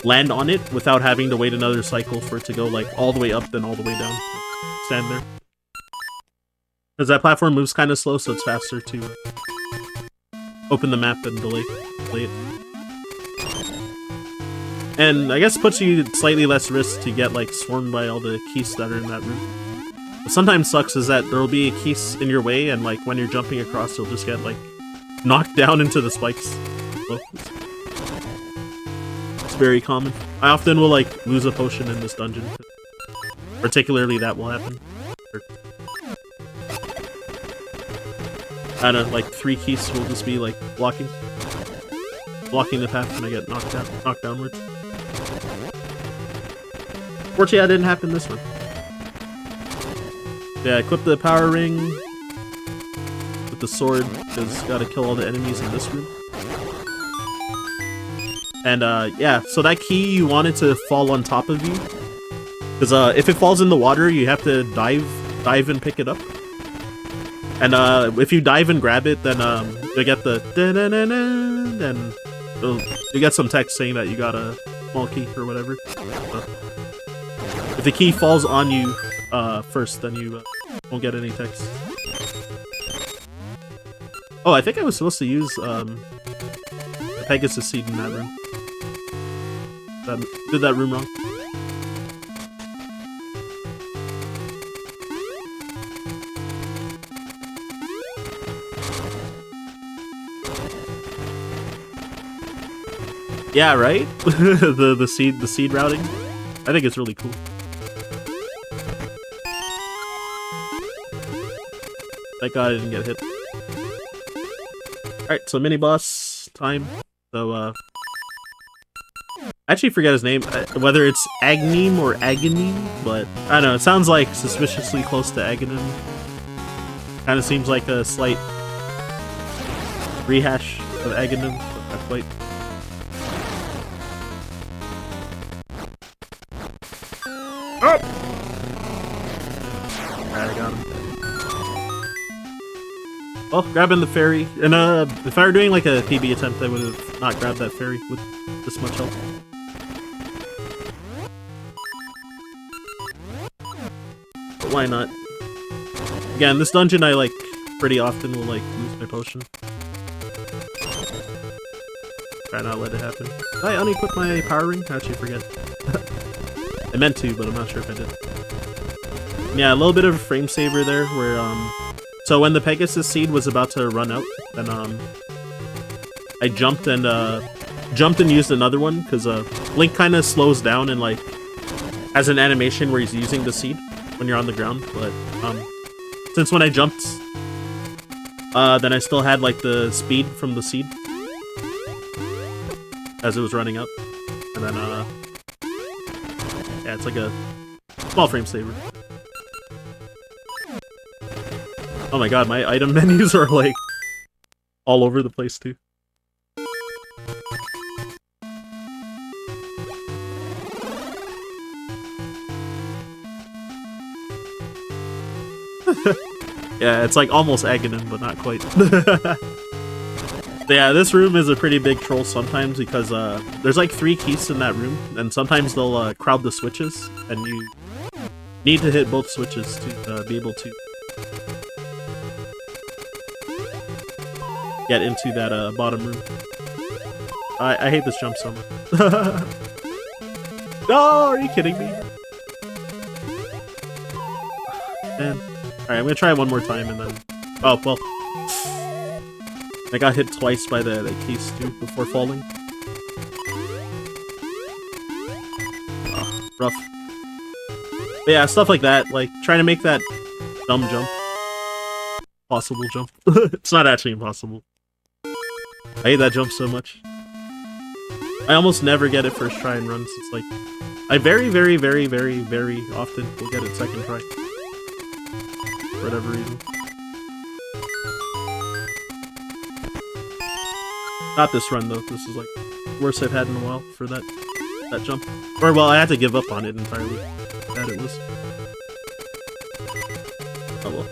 land on it without having to wait another cycle for it to go like all the way up then all the way down. Stand there. Because that platform moves kind of slow, so it's faster to open the map and delay it. And I guess it puts you at slightly less risk to get like swarmed by all the keys that are in that room. What sometimes sucks is that there'll be a keys in your way, and like when you're jumping across you'll just get like knocked down into the spikes. So, it's very common. I often will like lose a potion in this dungeon. Particularly that will happen. I don't know, like 3 keys will just be like blocking the path when I get knocked downwards. Fortunately that didn't happen this one. Yeah, equip the power ring with the sword, because gotta kill all the enemies in this room. And yeah, so that key you want it to fall on top of you, because if it falls in the water you have to dive and pick it up. And if you dive and grab it, then you get the then you get some text saying that you got a small key or whatever. If the key falls on you first, then you won't get any text. Oh, I think I was supposed to use the Pegasus seed in that room. Did that room wrong. Yeah, right? the seed routing. I think it's really cool. Thank God I didn't get hit. Alright, so mini boss time. So I actually forget his name, whether it's Agneem or Aghanim, but I don't know, it sounds like suspiciously close to Aghanim. Kind of seems like a slight rehash of Aghanim, but not quite. Oh! Alright, I got him. Well, grabbing the fairy, and if I were doing like a PB attempt, I would have not grabbed that fairy with this much health. But why not? Again, this dungeon I like pretty often will like lose my potion. try not to let it happen. Did I unequip my power ring? I actually forget. I meant to, but I'm not sure if I did. Yeah, a little bit of a frame saver there, where, so when the Pegasus seed was about to run out, then, I jumped and used another one, because, Link kind of slows down and, like, has an animation where he's using the seed when you're on the ground, but, since when I jumped, then I still had, like, the speed from the seed as it was running up, and then, yeah, it's like a small frame saver. Oh my god, my item menus are, like, all over the place, too. Yeah, it's like almost Aghanim, but not quite. Yeah, this room is a pretty big troll sometimes because there's like 3 keys in that room, and sometimes they'll crowd the switches, and you need to hit both switches to be able to get into that bottom room. I hate this jump so much. No, are you kidding me? Man. Alright, I'm gonna try it one more time and then... Oh, well. I got hit twice by the keys too before falling. Oh, rough. But yeah, stuff like that, like trying to make that dumb jump. Possible jump. It's not actually impossible. I hate that jump so much. I almost never get it first try and runs. It's like, I very, very, very, very, very often will get it second try. For whatever reason. Not this run though. This is like the worst I've had in a while for that jump. Or well, I had to give up on it entirely. That it was. Oh well.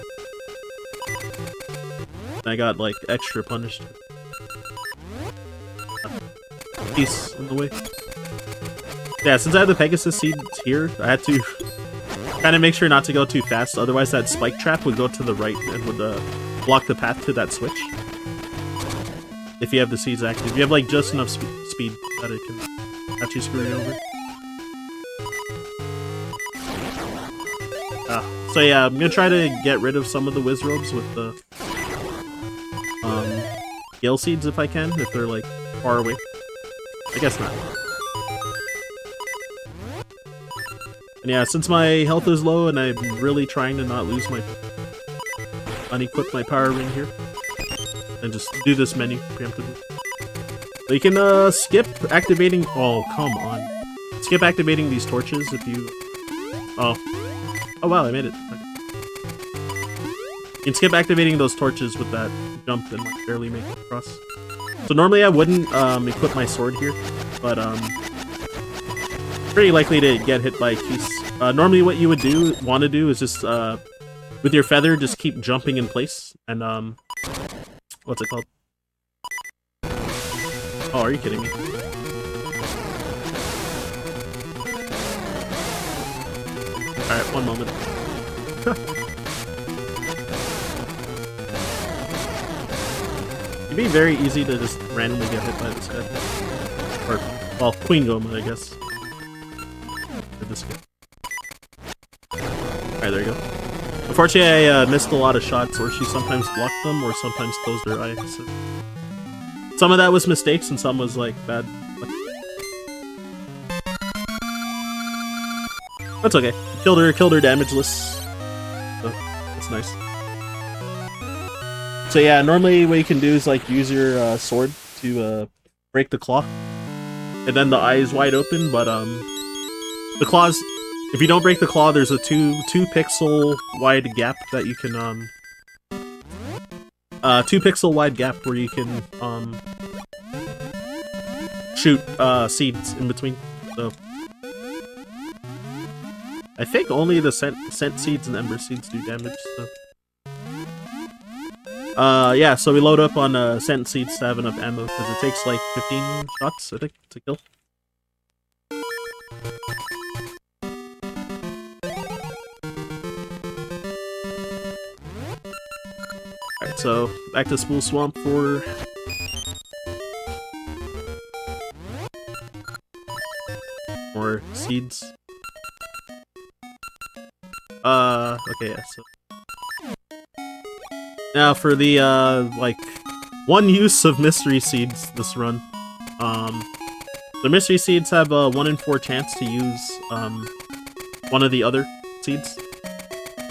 I got like extra punished. Piece in the way. Yeah, since I have the Pegasus seed here, I had to kind of make sure not to go too fast, otherwise that spike trap would go to the right and would block the path to that switch. If you have the seeds active. You have like just enough speed that it can actually screw you over. So yeah, I'm gonna try to get rid of some of the Wizrobes with the Gale Seeds if I can, if they're like far away. I guess not. And yeah, since my health is low and I'm really trying to not lose my... unequip my power ring here. And just do this menu preemptively. So you can skip activating... Oh, come on. Skip activating these torches if you... Oh. Oh wow, I made it. Okay. You can skip activating those torches with that jump and like barely make it across. So normally I wouldn't equip my sword here, but pretty likely to get hit by keys. Normally what you would want to do is just with your feather just keep jumping in place and what's it called? Oh, are you kidding me? Alright, one moment. It'd be very easy to just randomly get hit by this guy. Or, well, Queen Goma, I guess. Or this guy. Alright, there you go. Unfortunately, I missed a lot of shots, or she sometimes blocked them, or sometimes closed her eye. So some of that was mistakes, and some was, like, bad. That's okay. Killed her damageless. So, that's nice. So yeah, normally what you can do is like use your sword to break the claw, and then the eye is wide open. But the claws, if you don't break the claw, there's a two pixel wide gap that you can 2 pixel wide gap where you can shoot seeds in between. So I think only the scent seeds and ember seeds do damage. So. Yeah, so we load up on scent seeds to have enough ammo, because it takes like 15 shots, I think, to kill. Alright, so back to Spool Swamp for more seeds. Okay, yeah, so... Now for the, like, one use of mystery seeds this run. The mystery seeds have a 1 in 4 chance to use, one of the other seeds.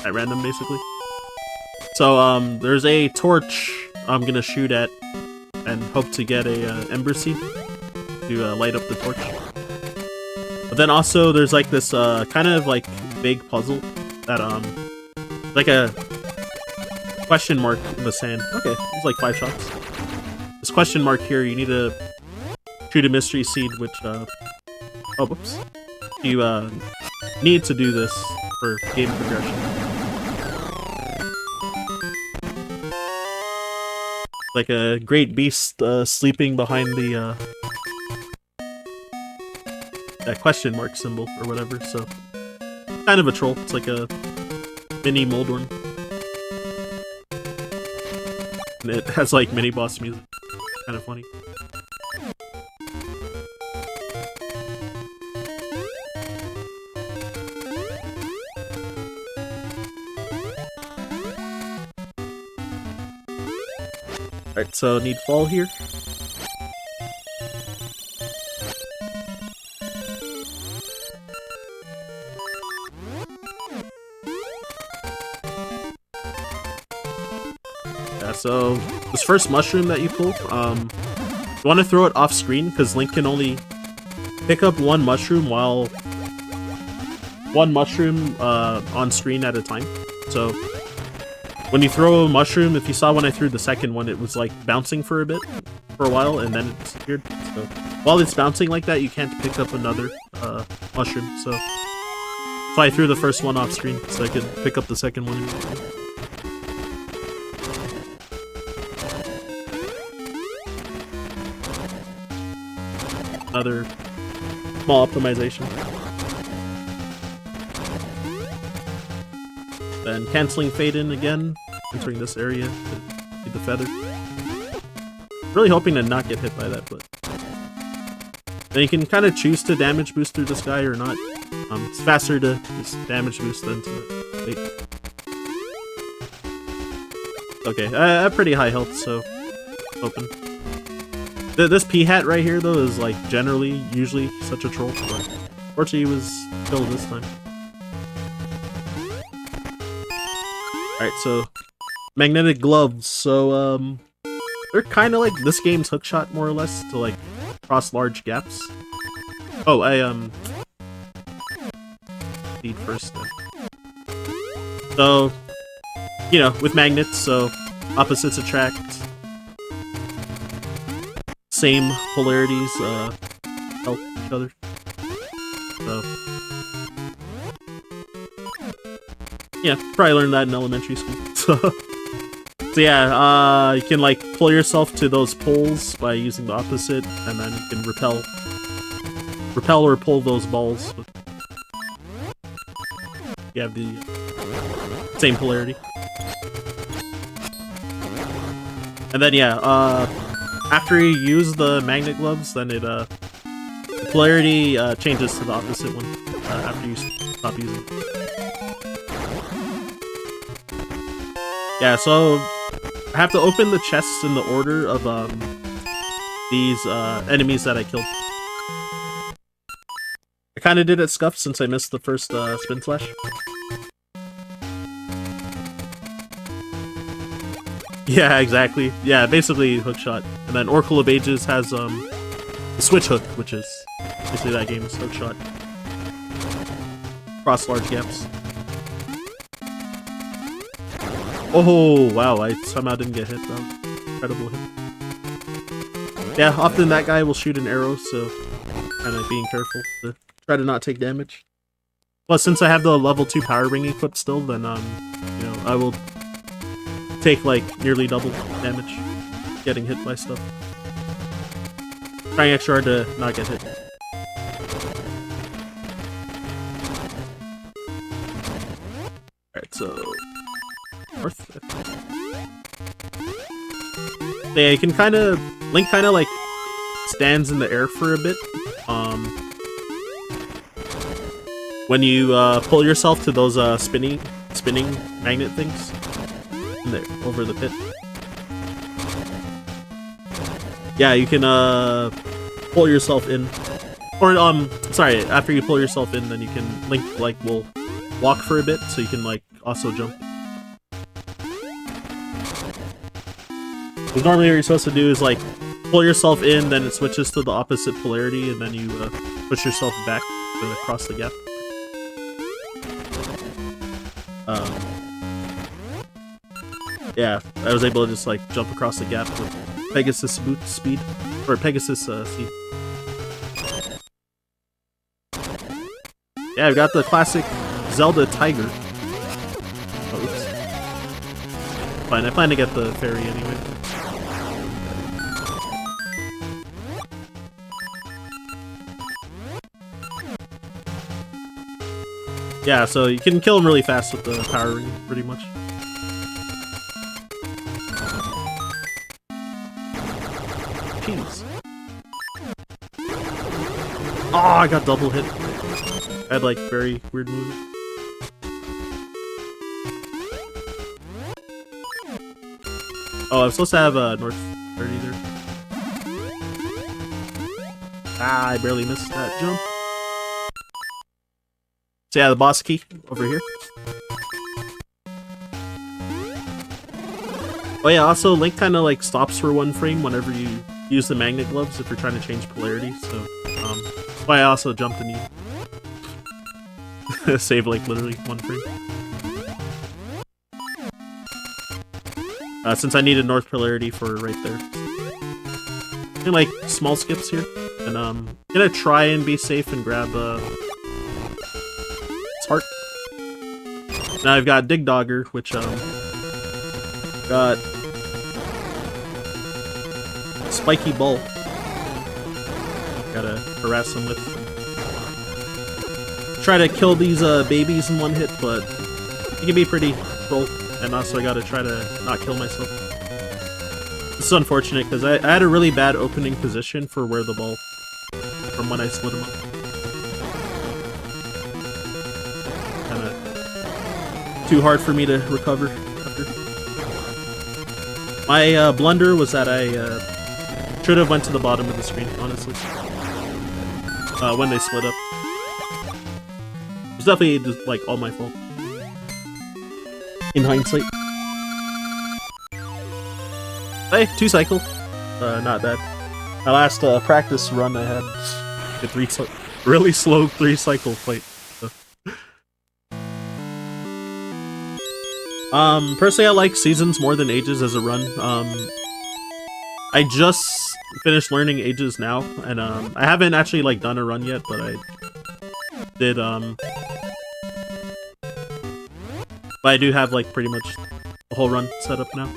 At random, basically. So, there's a torch I'm gonna shoot at and hope to get a, ember seed to, light up the torch. But then also, there's like this, kind of like big puzzle that, like a question mark in the sand. Okay, it's like 5 shots. This question mark here, you need to shoot a mystery seed, which, oh, whoops. You, need to do this for game progression. Like a great beast, sleeping behind the, that question mark symbol, or whatever, so... Kind of a troll. It's like a mini Moldorn. And it has, like, mini-boss music. Kind of funny. Alright, so need fall here. Yeah, so this first mushroom that you pull, you want to throw it off screen because Link can only pick up one mushroom while on screen at a time. So when you throw a mushroom, if you saw when I threw the second one, it was like bouncing for a while, and then it disappeared. So while it's bouncing like that, you can't pick up another mushroom. So I threw the first one off screen so I could pick up the second one. Another small optimization. Then canceling fade in again, entering this area to get the feather. Really hoping to not get hit by that, but then you can kind of choose to damage boost through this guy or not. It's faster to just damage boost than to wait. Okay, I have pretty high health, so open. This P-Hat right here, though, is like usually such a troll, but fortunately he was killed this time. Alright, so magnetic gloves. So they're kind of like this game's hookshot, more or less, to like cross large gaps. Oh, I need first then. So, you know, with magnets, so opposites attract. Same polarities help each other. So yeah, probably learned that in elementary school. So yeah, you can like pull yourself to those poles by using the opposite, and then you can repel or pull those balls. You have the same polarity. And then yeah, after you use the magnet gloves, then it the polarity changes to the opposite one after you stop using it. Yeah, so I have to open the chests in the order of these enemies that I killed. I kind of did it scuffed since I missed the first spin slash. Yeah, exactly. Yeah, basically hookshot. And then Oracle of Ages has the switch hook, which is basically that game's hookshot. Cross large gaps. Oh wow, I somehow didn't get hit. That was an incredible hit. Yeah, often that guy will shoot an arrow, so kind of being careful to try to not take damage. Plus, since I have the level 2 power ring equipped still, then you know, I will take like nearly double damage getting hit by stuff. Trying extra hard to not get hit. Alright, so north. Yeah, you can Link kind of like stands in the air for a bit. when you pull yourself to those spinning magnet things in there, over the pit. Yeah, you can pull yourself in, or sorry, after you pull yourself in, then you can Link will walk for a bit, so you can also jump. Because normally what you're supposed to do is pull yourself in, then it switches to the opposite polarity, and then you push yourself back across the gap. Yeah, I was able to just jump across the gap with Pegasus boot speed, or Pegasus seed. Yeah, I've got the classic Zelda Tiger. Oh, oops. Fine, I plan to get the fairy anyway. Yeah, so you can kill him really fast with the power ring, pretty much. Jeez. Oh, I got double hit. I had very weird moves. Oh, I'm supposed to have a North 30 there. Ah, I barely missed that jump. So yeah, the boss key over here. Oh yeah, also Link kind of stops for 1 frame whenever you use the magnet gloves if you're trying to change polarity. So that's why I also jumped and you save literally 1 frame. Since I needed North polarity for right there. And small skips here, and I'm gonna try and be safe and grab heart. Now I've got Dig Dogger, which got Spiky Ball. Gotta harass them with. Try to kill these babies in 1 hit, but it can be pretty troll. And also I gotta try to not kill myself. This is unfortunate because I had a really bad opening position for where the ball from when I split him up. Too hard for me to recover after. My blunder was that I should have went to the bottom of the screen, honestly. When they split up. It was definitely just all my fault. In hindsight. Hey, 2 cycle. Not bad. My last practice run I had a really slow 3 cycle fight. Personally, I like Seasons more than Ages as a run. I just finished learning Ages now, and I haven't actually done a run yet, but I did but I do have pretty much the whole run set up now.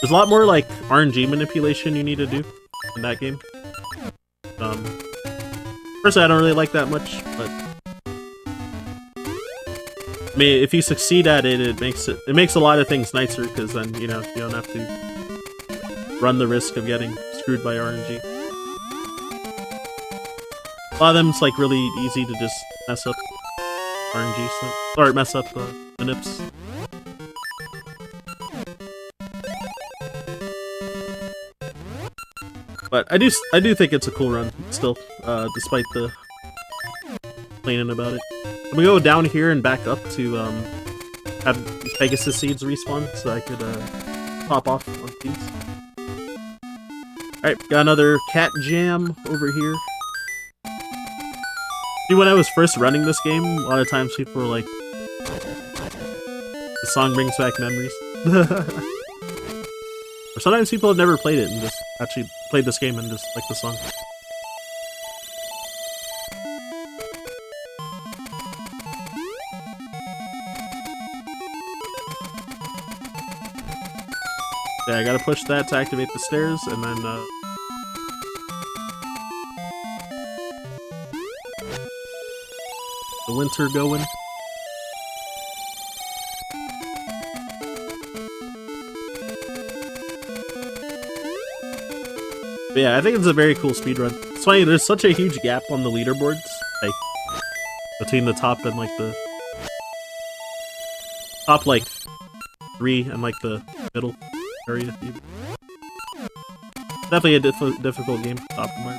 There's a lot more RNG manipulation you need to do in that game. Personally, I don't really like that much, but I mean, if you succeed at it, it makes a lot of things nicer, because then you don't have to run the risk of getting screwed by RNG. A lot of them, it's really easy to just mess up RNG stuff, or mess up the nips. But I do think it's a cool run still, despite the complaining about it. I'm gonna go down here and back up to have these Pegasus seeds respawn so I could pop off on these. Alright, got another cat jam over here. See, when I was first running this game, a lot of times people were like, the song brings back memories. Or sometimes people have never played it and just actually played this game and just like the song. Yeah, I gotta push that to activate the stairs, and then the winter going. But yeah, I think it's a very cool speedrun. It's funny, there's such a huge gap on the leaderboards. Like, between the top and like the top like 3 and like the middle area. Definitely a difficult game to optimize.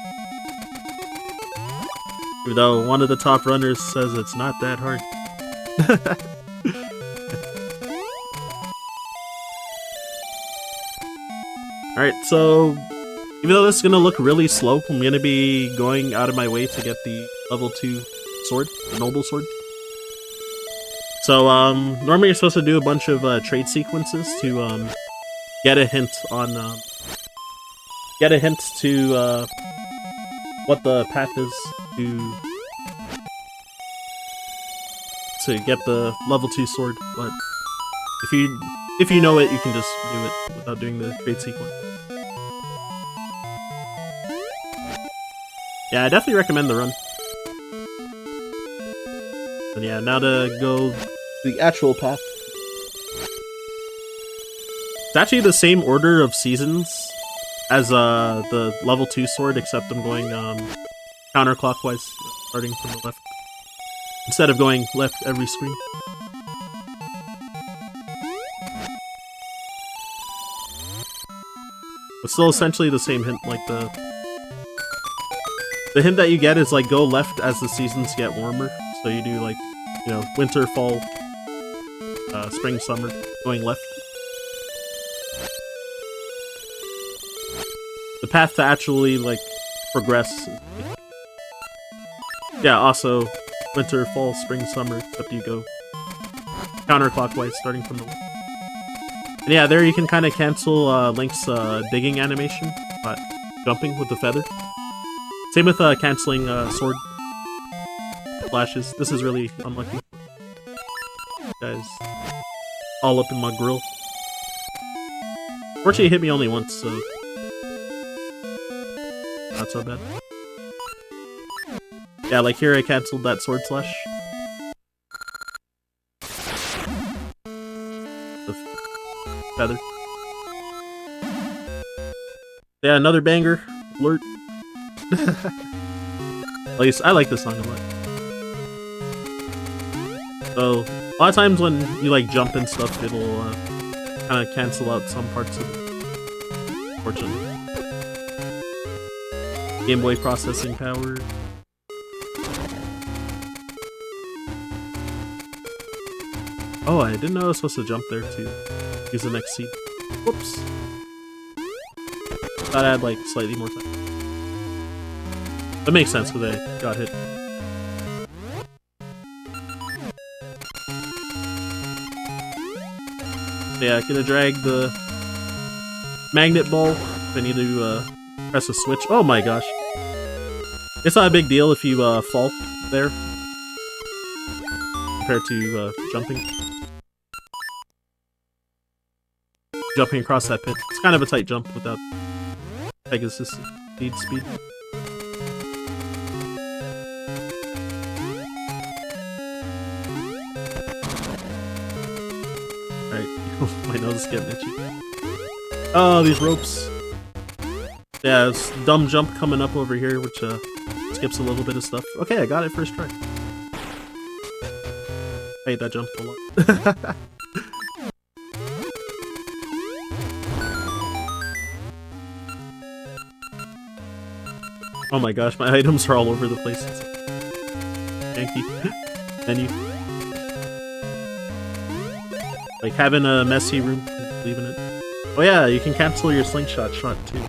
Even though one of the top runners says it's not that hard. Alright, so even though this is gonna look really slow, I'm gonna be going out of my way to get the level 2 sword, the noble sword. So, normally you're supposed to do a bunch of trade sequences to get a hint on to what the path is to get the level 2 sword. But if you know it, you can just do it without doing the trade sequence. Yeah, I definitely recommend the run. And yeah, now to go the actual path. It's actually the same order of seasons as the level 2 sword, except I'm going counterclockwise, starting from the left. Instead of going left every screen. But still essentially the same hint, like the hint that you get is like go left as the seasons get warmer. So you do like, you know, winter, fall, spring, summer, going left. The path to actually like progress. Yeah, also winter, fall, spring, summer, except you go counterclockwise starting from the left. And yeah, there you can kind of cancel Link's digging animation, jumping with the feather. Same with canceling sword flashes. This is really unlucky. Guys, all up in my grill. Fortunately, it hit me only once, so not so bad. Yeah, like here I cancelled that sword slash. The feather. Yeah, another banger. Alert. At least I like this song a lot. So a lot of times when you like jump and stuff, it'll kind of cancel out some parts of it. Unfortunately. Game Boy processing power. Oh, I didn't know I was supposed to jump there to use the next seed. Whoops. Thought I had like slightly more time. That makes sense because I got hit. Yeah, gonna drag the magnet ball. I need to press a switch. Oh my gosh. It's not a big deal if you fall there compared to jumping. Jumping across that pit. It's kind of a tight jump without Pegasus speed. My nose is getting itchy. Oh, these ropes. Yeah, it's dumb jump coming up over here, which skips a little bit of stuff. Okay, I got it first try. I hate that jump a lot. Oh my gosh, my items are all over the place. Yankee. Menu. Like having a messy room, leaving it. Oh yeah, you can cancel your slingshot shot too.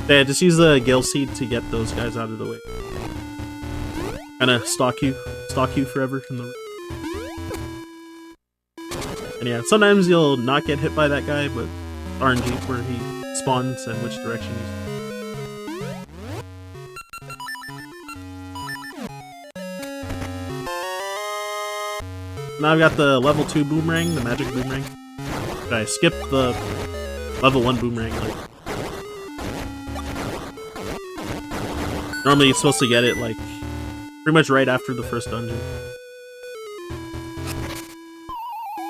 Yeah, just use the Gale Seed to get those guys out of the way. Kinda stalk you forever in the room. And yeah, sometimes you'll not get hit by that guy, but RNG where he spawns and which direction he's. Now I've got the level 2 boomerang, the magic boomerang. I skipped the level 1 boomerang. Like, normally you're supposed to get it like pretty much right after the first dungeon.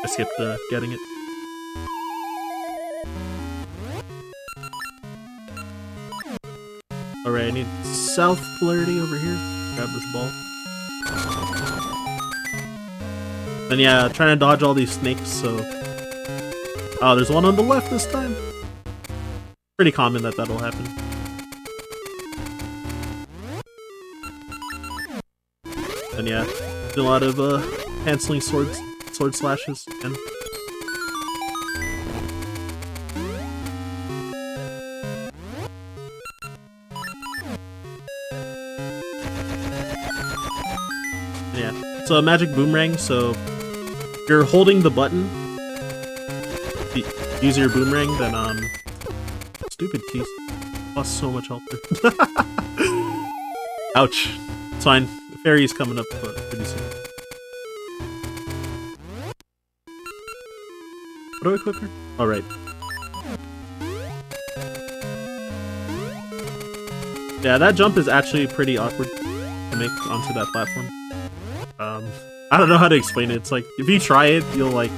I skipped getting it. Alright, I need south polarity over here. grab this ball. Then yeah, trying to dodge all these snakes, so... Oh, there's one on the left this time. Pretty common that that'll happen. And yeah, a lot of canceling sword slashes and yeah, it's a magic boomerang, so if you're holding the button, use your boomerang, then stupid keys. Lost so much health there. Ouch. It's fine. The fairy's coming up pretty soon. What do I equip her? Oh, right. Yeah, that jump is actually pretty awkward to make onto that platform. I don't know how to explain it. It's like, if you try it, you'll, like,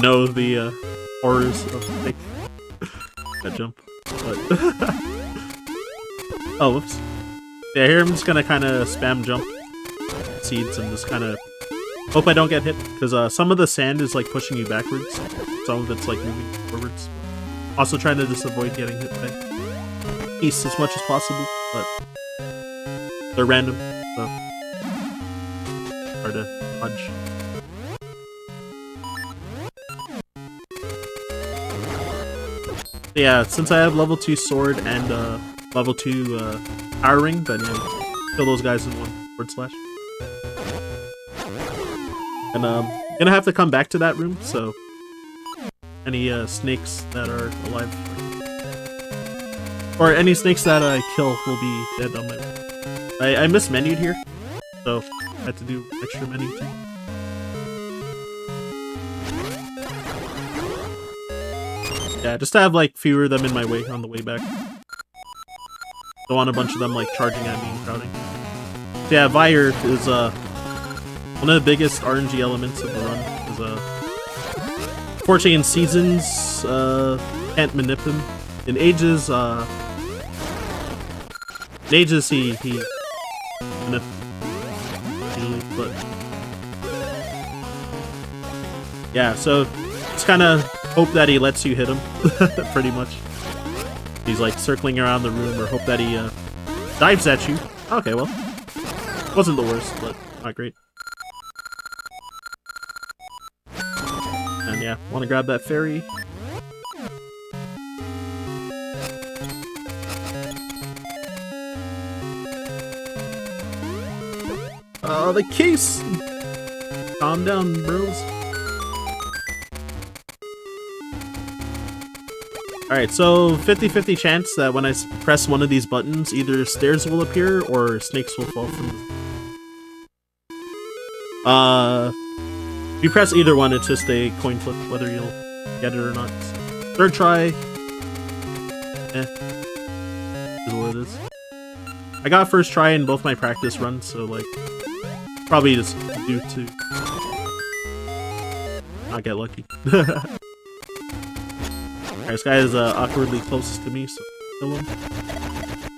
know the horrors of, like, that jump. But oh, whoops. Yeah, here I'm just gonna kind of spam jump seeds and just kind of hope I don't get hit, because some of the sand is like pushing you backwards, some of it's like moving forwards. Also trying to just avoid getting hit by east as much as possible, but they're random, so hard to dodge. Yeah, since I have level 2 sword and level 2 power ring, then yeah, kill those guys in one sword slash. And gonna have to come back to that room, so any snakes that are alive, or any snakes that I kill will be dead on my way. I mismenued here, so I had to do extra menu too. Yeah, just to have like fewer of them in my way on the way back. Don't want a bunch of them like charging at me and crowding. So yeah, Vire is one of the biggest RNG elements of the run. Is fortunately in seasons, can't manip him. In ages he manip usually, but yeah, so it's kind of hope that he lets you hit him, pretty much. He's like circling around the room, or hope that he dives at you. Okay, well, wasn't the worst, but not great. And yeah, want to grab that fairy. The case! Calm down, bros. Alright, so 50-50 chance that when I press one of these buttons, either stairs will appear or snakes will fall from the... If you press either one, it's just a coin flip, whether you'll get it or not. Third try... is what it is. I got first try in both my practice runs, so like... Probably just due to... not get lucky. Alright, this guy is awkwardly closest to me, so kill him.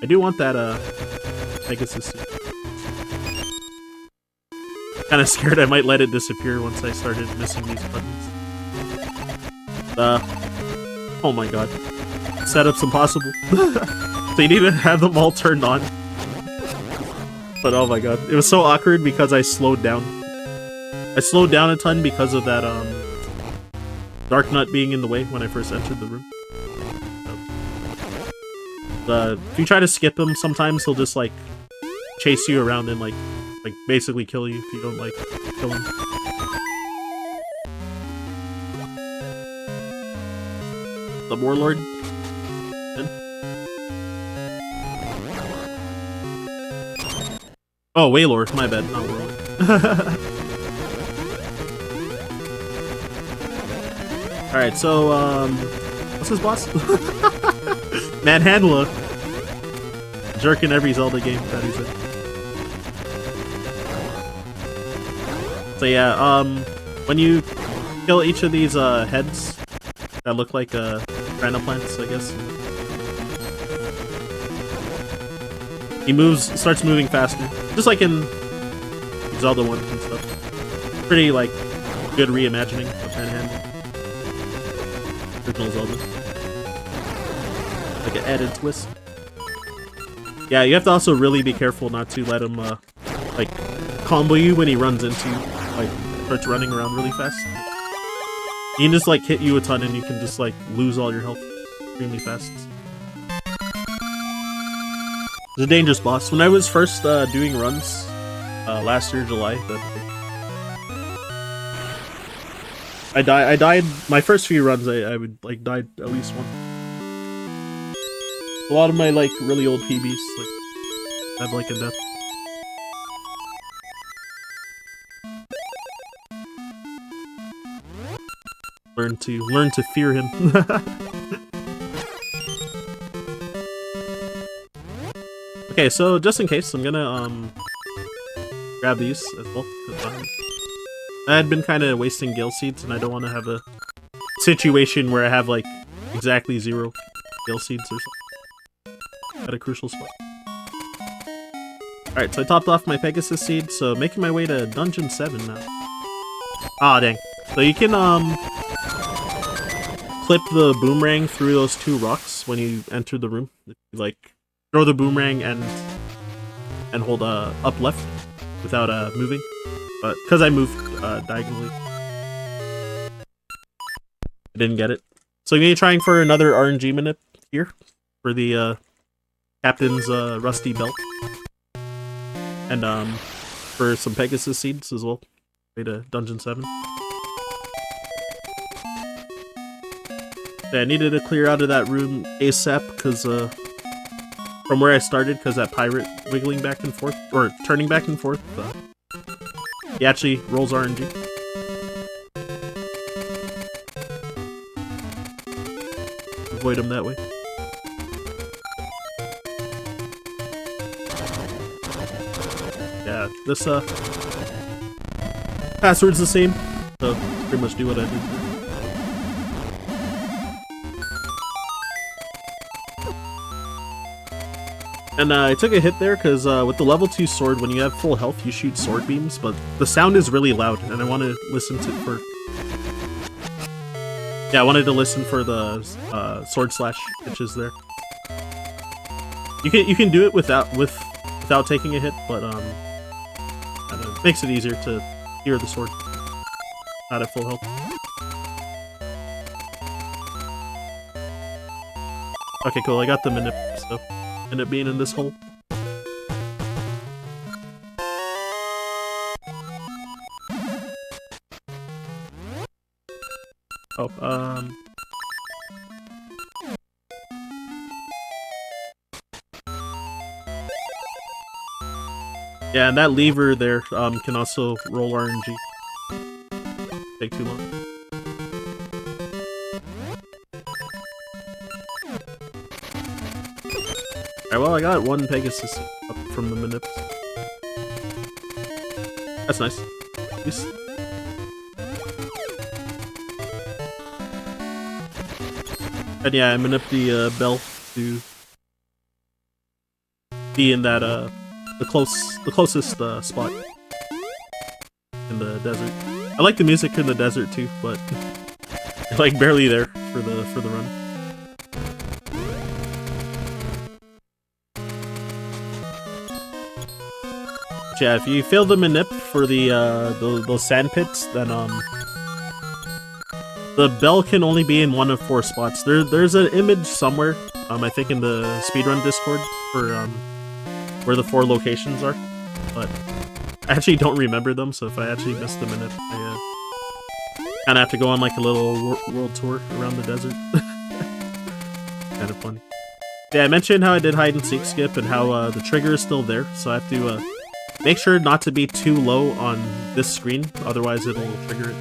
I do want that Pegasus suit. Kinda scared I might let it disappear once I started missing these buttons. Oh my god. Setup's impossible. So you need to have them all turned on. But oh my god, it was so awkward because I slowed down. I slowed down a ton because of that Dark Nut being in the way when I first entered the room. If you try to skip him, sometimes he'll just like chase you around and like basically kill you if you don't like kill him. The Warlord. Oh, Waylord, my bad, not Warlord. Alright, so, what's his boss? Manhandler. Jerk in every Zelda game that he's in. So yeah, when you kill each of these, heads that look like, random plants, I guess. He starts moving faster, just like in Zelda 1 and stuff. Pretty, like, good reimagining of Panhandle. Original Zelda. Like an added twist. Yeah, you have to also really be careful not to let him, like, combo you when he runs into you. Like, starts running around really fast. He can just, like, hit you a ton and you can just, like, lose all your health extremely fast. It's a dangerous boss. When I was first doing runs last year, July, I died. My first few runs, I would like died at least once. A lot of my like really old PBs like have like a death. Learn to fear him. Okay, so just in case, I'm gonna grab these as well. I had been kind of wasting Gale Seeds, and I don't want to have a situation where I have like exactly 0 Gale Seeds or something at a crucial spot. Alright, so I topped off my Pegasus Seed, so making my way to Dungeon 7 now. Ah, dang. So you can clip the boomerang through those 2 rocks when you enter the room. If you, like, throw the boomerang and hold up left without moving. But because I moved diagonally, I didn't get it. So I'm gonna be trying for another RNG minute here for the Captain's Rusty Belt. And for some Pegasus Seeds as well. Way to Dungeon 7. Yeah, I needed to clear out of that room ASAP because from where I started, because that pirate wiggling back and forth, or turning back and forth, he actually rolls RNG. Avoid him that way. Yeah, this password's the same, so pretty much do what I did. And I took a hit there because with the level 2 sword, when you have full health, you shoot sword beams, but the sound is really loud, and I want to listen for... Yeah, I wanted to listen for the sword slash pitches there. You can do it without taking a hit, but it makes it easier to hear the sword not at full health. Okay, cool. I got the minute, so end up being in this hole. Oh, yeah, and that lever there can also roll RNG. Take too long. Alright, well, I got 1 Pegasus up from the Manips. That's nice. Nice. And yeah, I manip the bell to be in that the closest spot in the desert. I like the music in the desert too, but like barely there for the run. But yeah, if you fail the manip for those sand pits, then the bell can only be in 1 of 4 spots. There's an image somewhere, I think in the speedrun Discord for where the 4 locations are, but I actually don't remember them. So if I actually miss the minute, I kind of have to go on like a little world tour around the desert. Kind of funny. Yeah, I mentioned how I did hide and seek skip and how the trigger is still there, so I have to make sure not to be too low on this screen, otherwise it'll trigger it.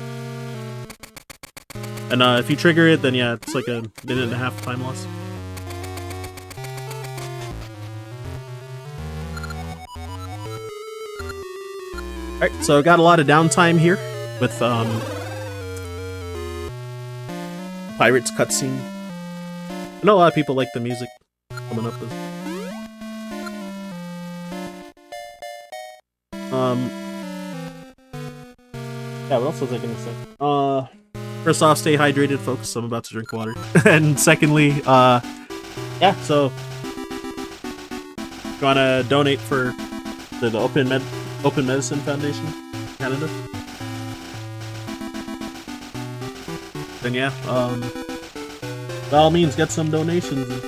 And if you trigger it, then yeah, it's like a 1.5-minute time loss. Alright, so I got a lot of downtime here with Pirates cutscene. I know a lot of people like the music coming up. Yeah, what else was I gonna say? First off, stay hydrated, folks. I'm about to drink water. And secondly, yeah, so if you wanna donate for the Open Medicine Foundation Canada, then yeah, by all means, get some donations.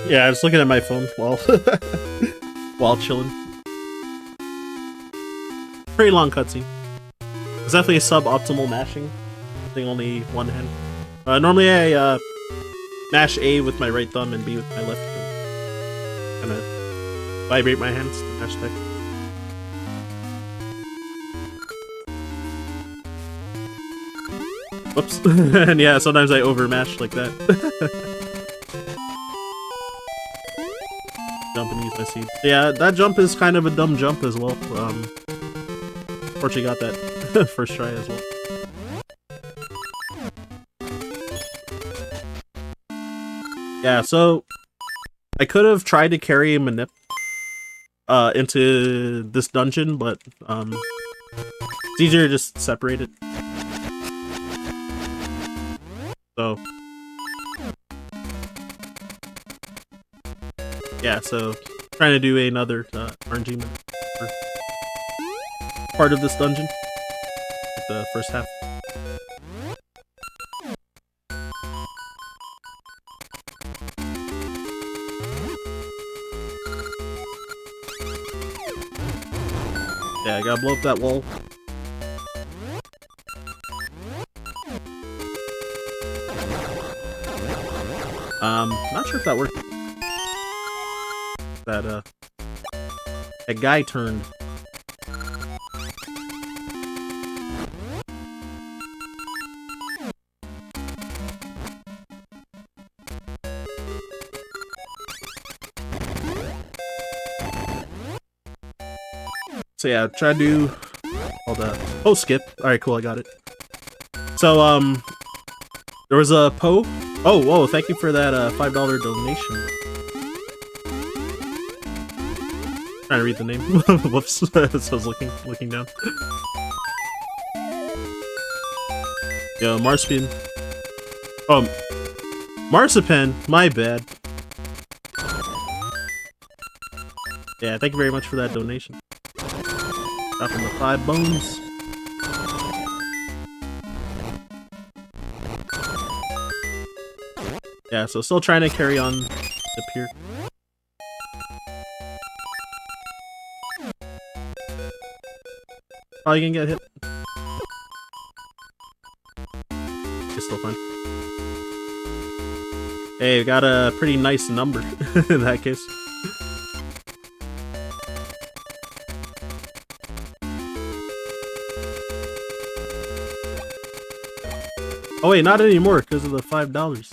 Yeah, I was looking at my phone while while chilling. Pretty long cutscene. It's definitely a suboptimal mashing. I think only one hand. Normally I mash A with my right thumb and B with my left, and kind of vibrate my hands to mash tech. Whoops. And yeah, sometimes I overmash like that. Jump and use my seed. Yeah, that jump is kind of a dumb jump as well. Fortunately got that first try as well. Yeah, so I could have tried to carry Manip into this dungeon, but it's easier to just separate it. So yeah, so trying to do another RNG for part of this dungeon, like the first half. Yeah, I gotta blow up that wall. Not sure if that worked. That guy turned. So yeah, try to do all the post skip. Alright, cool, I got it. So there was a Poe. Oh, whoa, thank you for that $5 donation. Trying to read the name. Whoops. So I was looking down. Yo, Marspian. Oh, Marzipan. My bad. Yeah, thank you very much for that donation. Dropping the 5 bones. Yeah, so still trying to carry on up here. Probably gonna get hit. It's still fine. Hey, we got a pretty nice number in that case. Oh wait, not anymore because of the $5.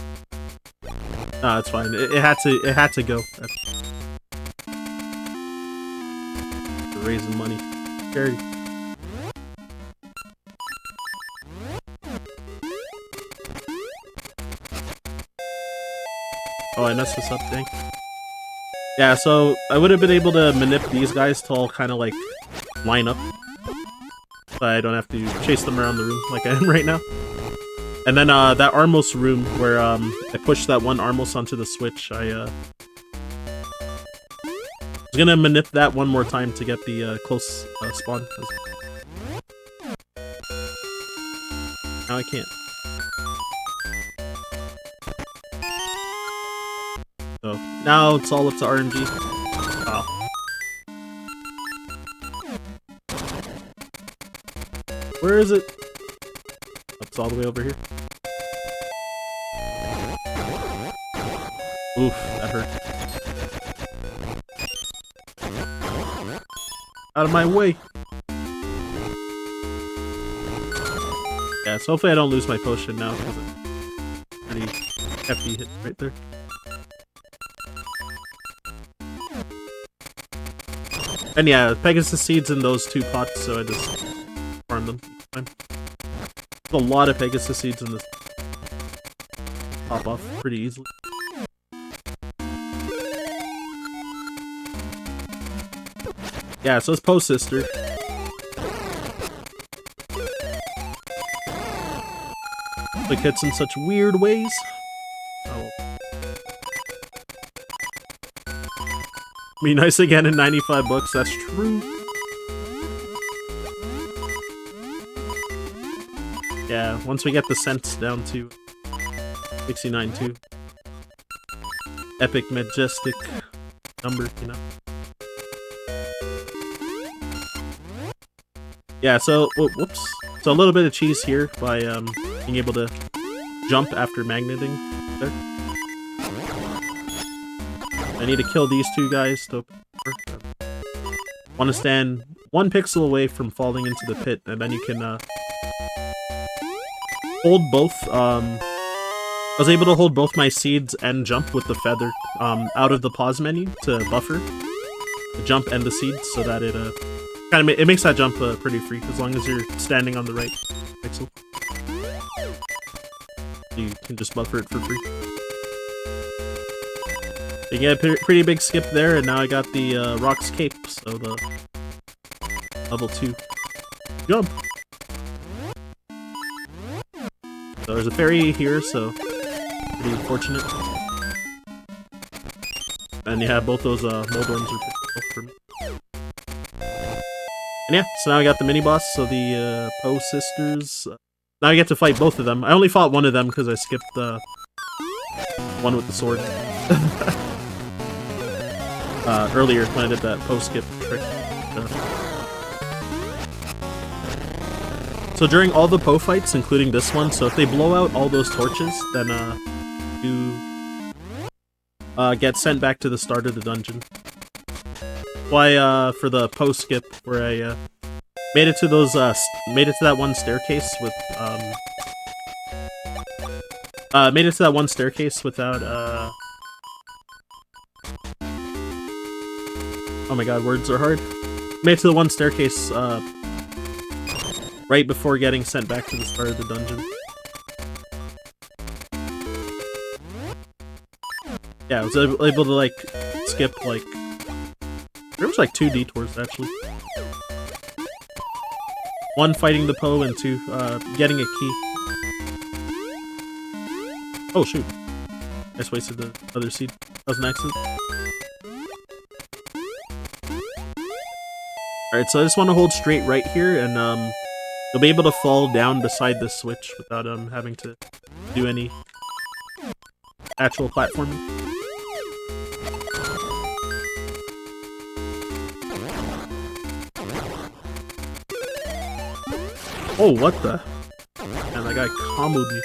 Nah, it's fine. It had to go. Raising money. Carry. Oh, I messed this up, dang. Yeah, so I would have been able to manip these guys to all kind of like line up. So I don't have to chase them around the room like I am right now. And then that Armos room where I pushed that one Armos onto the switch, I was gonna manip that one more time to get the close spawn. I Now I can't. So now it's all up to RNG. Wow. Where is it? It's all the way over here. Oof, that hurt. Out of my way! Yeah, so hopefully I don't lose my potion now, because it's a pretty hefty hit right there. And yeah, Pegasus seeds in those 2 pots, so I just farm them each time. There's a lot of Pegasus seeds in this. Pop off pretty easily. Yeah, so it's Poe's sister. Like hits in such weird ways. Oh. Be nice again in 95 bucks, that's true. Yeah, once we get the cents down to 69 too. Epic, majestic number, you know. Yeah, so, whoops. So a little bit of cheese here by being able to jump after magneting there. I need to kill these 2 guys to want to stand 1 pixel away from falling into the pit, and then you can hold both. I was able to hold both my seeds and jump with the feather out of the pause menu to buffer the jump and the seeds, so that it it makes that jump pretty free as long as you're standing on the right pixel. You can just buffer it for free. You get a pretty big skip there, and now I got the Rock's Cape, so the level 2 jump. So there's a fairy here, so pretty fortunate. And you have both those Moldworms are picked for me. And yeah, so now I got the mini-boss, so the Poe sisters. Now I get to fight both of them. I only fought one of them because I skipped the one with the sword. Earlier when I did that Poe skip trick. So during all the Poe fights, including this one, so if they blow out all those torches, then you get sent back to the start of the dungeon. Why for the Poe skip where I made it to those made it to that one staircase with made it to that one staircase without oh my god, words are hard. Made it to the one staircase right before getting sent back to the start of the dungeon. Yeah, I was able to like skip like there was like 2 detours actually. 1 fighting the Poe and 2 getting a key. Oh shoot. I just wasted the other seed. That was an accident. Alright, so I just want to hold straight right here, and you'll be able to fall down beside this switch without having to do any actual platforming. Oh, what the? Man, that guy comboed me.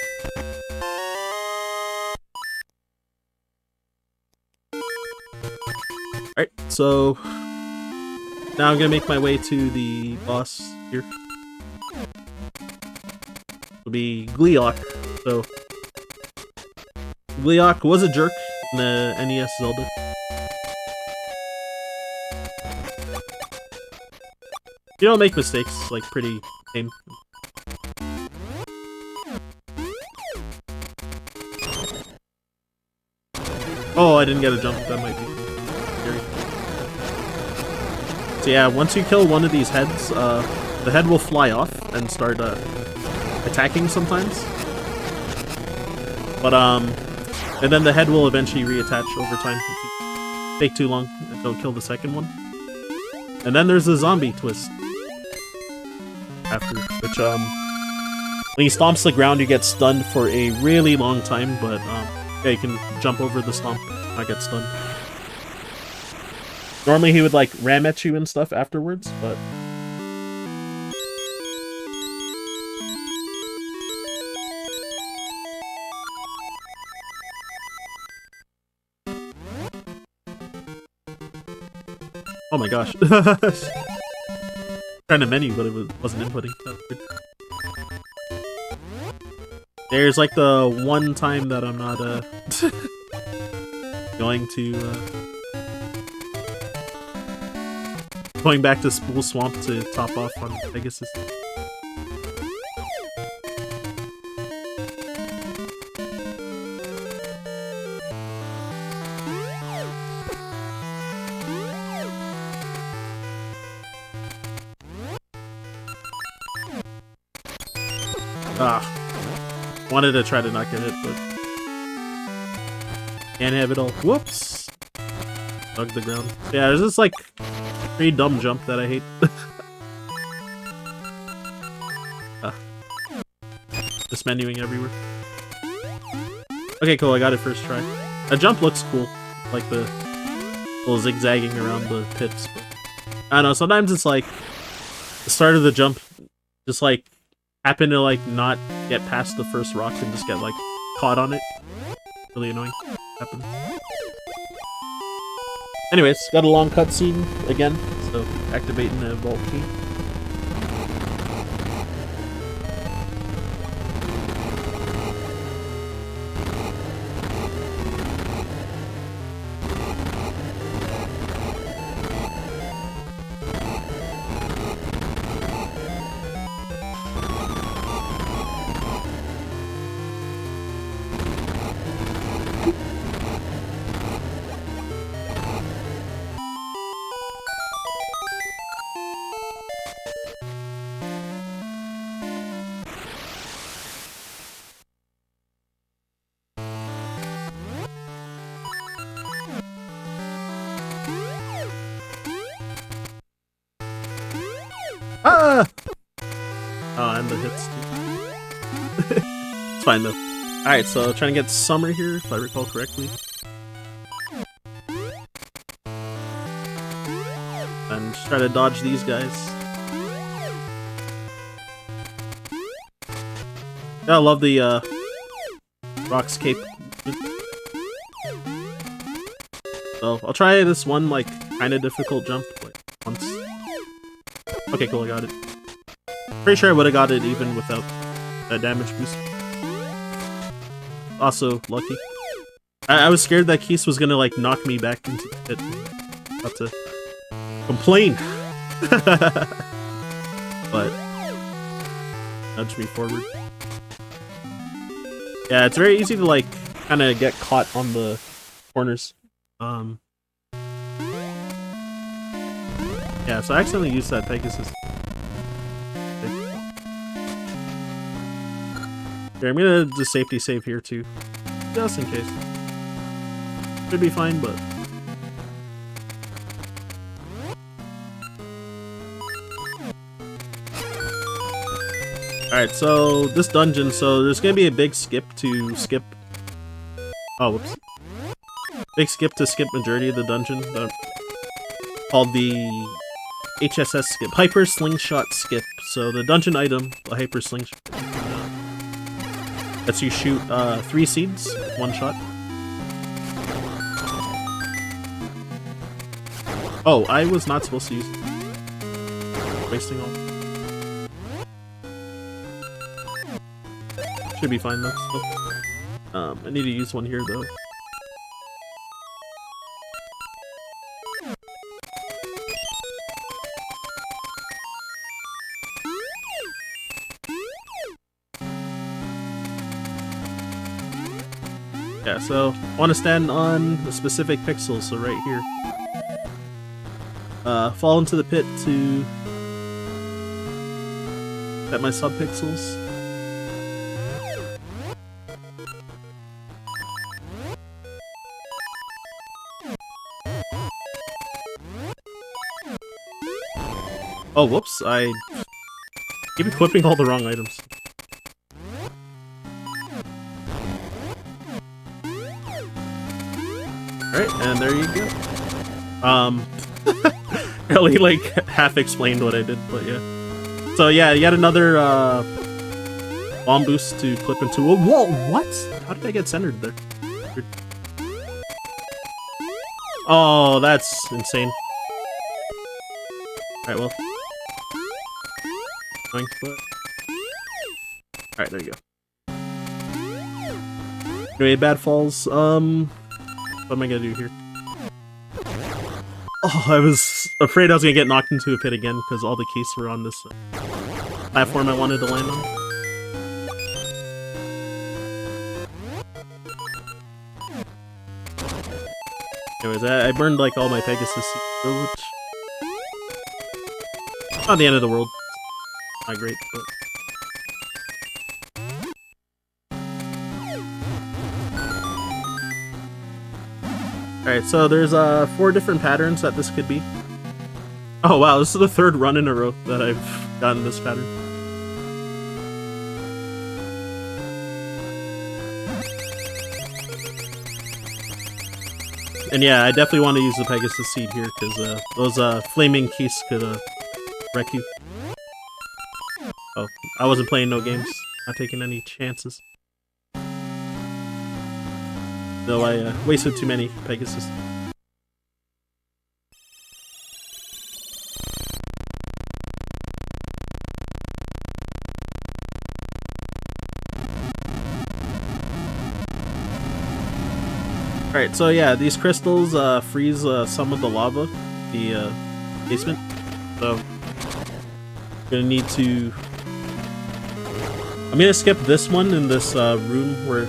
Alright, so now I'm gonna make my way to the boss here. It'll be Gleeok. So Gleeok was a jerk in the NES Zelda. You don't make mistakes, like pretty tame. Oh, I didn't get a jump. That might be scary. So yeah, once you kill one of these heads, the head will fly off and start attacking sometimes. But and then the head will eventually reattach over time if you take too long and don't kill the second one. And then there's a zombie twist after, which When he stomps the ground, you get stunned for a really long time, but yeah, you can jump over the stomp, not get stunned. Normally he would like ram at you and stuff afterwards, but oh my gosh. Trying to menu, but it wasn't inputting. Oh, there's like the one time that I'm not going back to Spool Swamp to top off on Pegasus. Wanted to try to not get hit, but can't have it all. Whoops! Dug the ground. Yeah, there's this like pretty dumb jump that I hate. Just menuing everywhere. Okay, cool, I got it first try. That jump looks cool. Like the little zigzagging around the pits. But I don't know, sometimes it's like the start of the jump just like happen to like not get past the first rock and just get like caught on it. Really annoying. Happens. Anyways, got a long cutscene again, so activating the vault key. Ah! Oh, and the hits too. It's fine though. Alright, so trying to get Summer here, if I recall correctly. And just try to dodge these guys. I love the Rock's Cape. So I'll try this one like kinda difficult jump like once. Okay, cool, I got it. Pretty sure I would have got it even without that damage boost. Also, lucky. I was scared that Keese was gonna, like, knock me back into the pit. Not to complain! But nudge me forward. Yeah, it's very easy to, like, kinda get caught on the corners. Yeah, so I accidentally used that Pegasus. Here, I'm gonna do safety save here too. Just in case. Should be fine, but... Alright, so this dungeon, so there's gonna be a big skip to skip... Oh, whoops. Big skip to skip majority of the dungeon. Called the... HSS skip. Hyper Slingshot skip. So the dungeon item, the Hyper Slingshot, lets you shoot 3 seeds with 1 shot. Oh, I was not supposed to use it. Wasting all. Should be fine though. Still. I need to use one here though. Yeah, so I want to stand on a specific pixel, so right here. Fall into the pit to set my subpixels. Oh, whoops, I keep equipping all the wrong items. Alright, and there you go. Really, like, half explained what I did, but yeah. So yeah, yet another, bomb boost to clip into. Whoa, what? How did I get centered there? Weird. Oh, that's insane. Alright, well. Alright, there you go. Anyway, bad falls. What am I gonna do here? Oh, I was afraid I was gonna get knocked into a pit again because all the keys were on this platform I wanted to land on. Anyways, I burned like all my Pegasus seeds, which not the end of the world. Not great, but alright, so there's 4 different patterns that this could be. Oh wow, this is the 3rd run in a row that I've gotten this pattern. And yeah, I definitely want to use the Pegasus Seed here, because those flaming keys could wreck you. Oh, I wasn't playing no games, not taking any chances. Though I wasted too many Pegasus. Alright, so yeah, these crystals freeze some of the lava, the basement. So I'm gonna need to. I'm gonna skip this one in this room where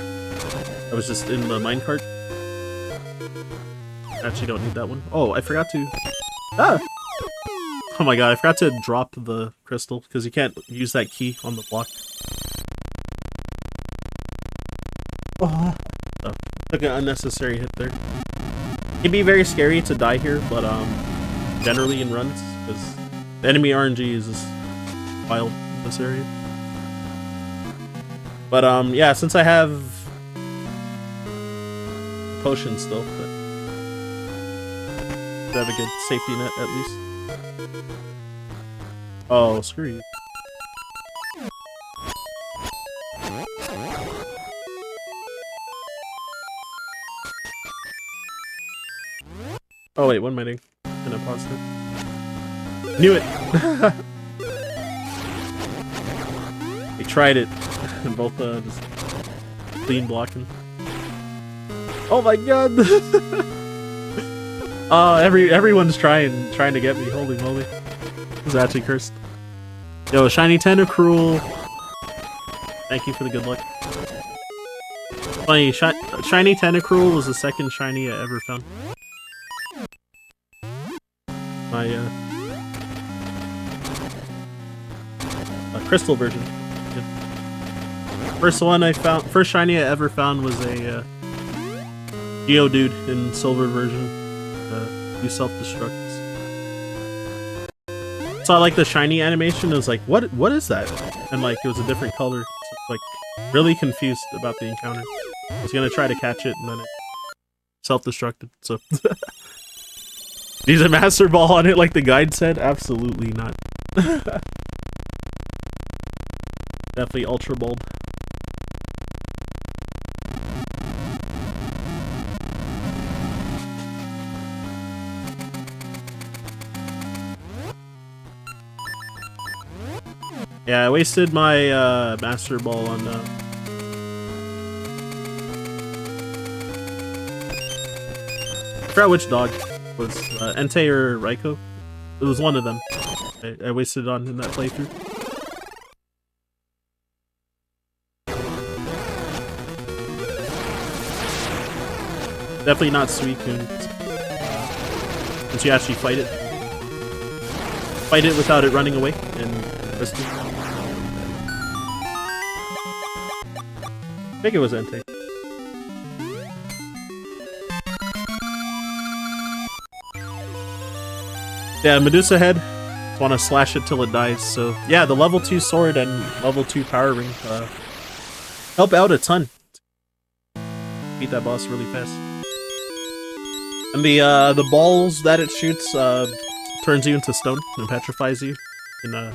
I was just in the minecart. Actually, don't need that one. Oh, I forgot to. Ah! Oh my god, I forgot to drop the crystal because you can't use that key on the block. Oh. Oh, took an unnecessary hit there. It'd be very scary to die here, but generally in runs, because the enemy RNG is just wild in this area. But yeah, since I have potions still, but have a good safety net at least. Oh, screw you. Oh wait, what am I doing? Can I pause it? Knew it! I tried it. And both just clean blocking. Oh my god! Everyone's trying to get me. Holy moly. This is actually cursed. Yo, shiny Tentacruel. Thank you for the good luck. Funny, shiny Tentacruel was the 2nd shiny I ever found. My crystal version. Yeah. First one I found, first shiny I ever found was a Geodude in silver version. You self-destructs. So I like the shiny animation. It was like, what is that? And like it was a different color. So, like really confused about the encounter. I was gonna try to catch it and then it self-destructed. So use a Master Ball on it like the guide said? Absolutely not. Definitely Ultra Bulb. Yeah, I wasted my Master Ball on I forgot which dog was Entei or Raikou. It was one of them. I wasted it on in that playthrough. Definitely not Suicune. Since you actually fight it. Fight it without it running away and rescue. I think it was Entei. Yeah, Medusa head. Just want to slash it till it dies. So yeah, the level 2 sword and level 2 power ring help out a ton. Beat that boss really fast. And the balls that it shoots turns you into stone and petrifies you, and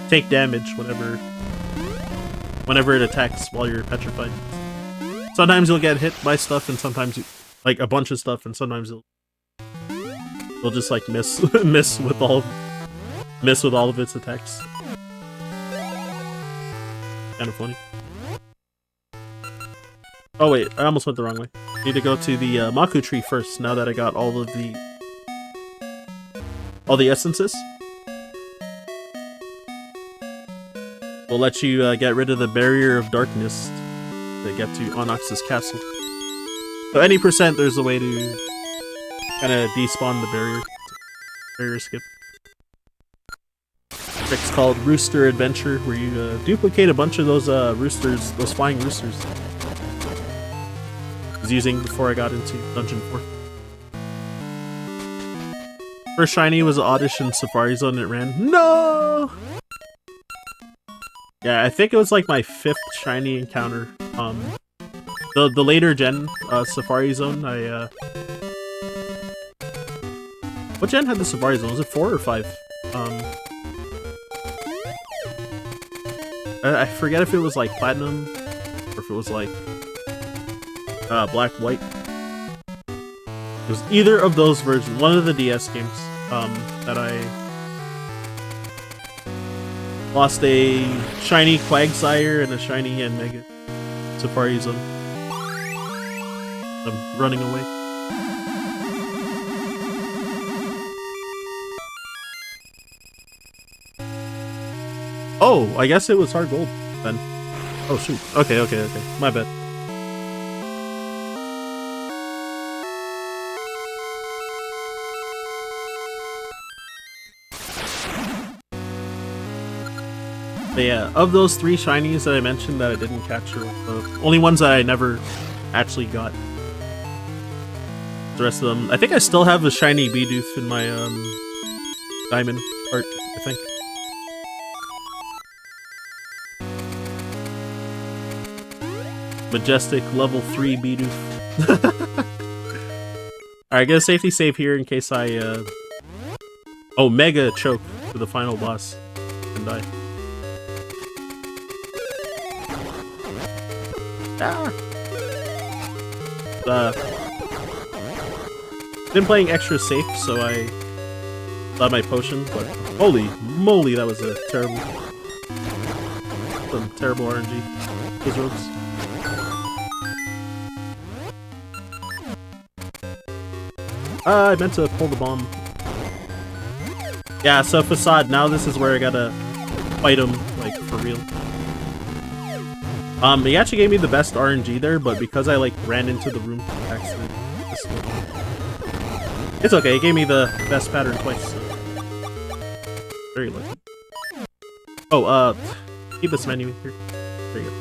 take damage whenever it attacks while you're petrified. Sometimes you'll get hit by stuff, and sometimes you, like a bunch of stuff, and sometimes you'll just like miss with all of its attacks. Kind of funny. Oh wait, I almost went the wrong way. Need to go to the Maku tree first. Now that I got all the essences, we'll let you get rid of the barrier of darkness to get to Onyx's castle. So any percent, there's a way to kind of despawn the barrier skip. Trick's called Rooster Adventure, where you duplicate a bunch of those roosters, those flying roosters. I was using before I got into Dungeon 4. First shiny was an audition Safari Zone and it ran. No! Yeah, I think it was like my 5th shiny encounter. The later gen Safari Zone, what gen had the Safari Zone? Was it 4 or 5? I forget if it was like Platinum or if it was like Black White. It was either of those versions, one of the DS games that I lost a shiny Quagsire and a shiny and Mega Safari Zone. I'm running away. Oh, I guess it was hard gold then. Oh shoot. Okay. My bad. But yeah, of those 3 shinies that I mentioned that I didn't capture, the only ones that I never actually got. The rest of them, I think I still have a shiny Bidoof in my diamond heart, I think. Majestic level 3 Bidoof. Alright, get a safety save here in case I oh, Mega Choke for the final boss and die. Been playing extra safe, so I got my potion, but holy moly, that was a terrible RNG. Those rogues. I meant to pull the bomb. Yeah, so Facade, now this is where I gotta fight him, like, for real. He actually gave me the best RNG there, but because I, like, ran into the room accident, it's okay, he gave me the best pattern twice, so. Very lucky. Oh, keep this menu here. There you go.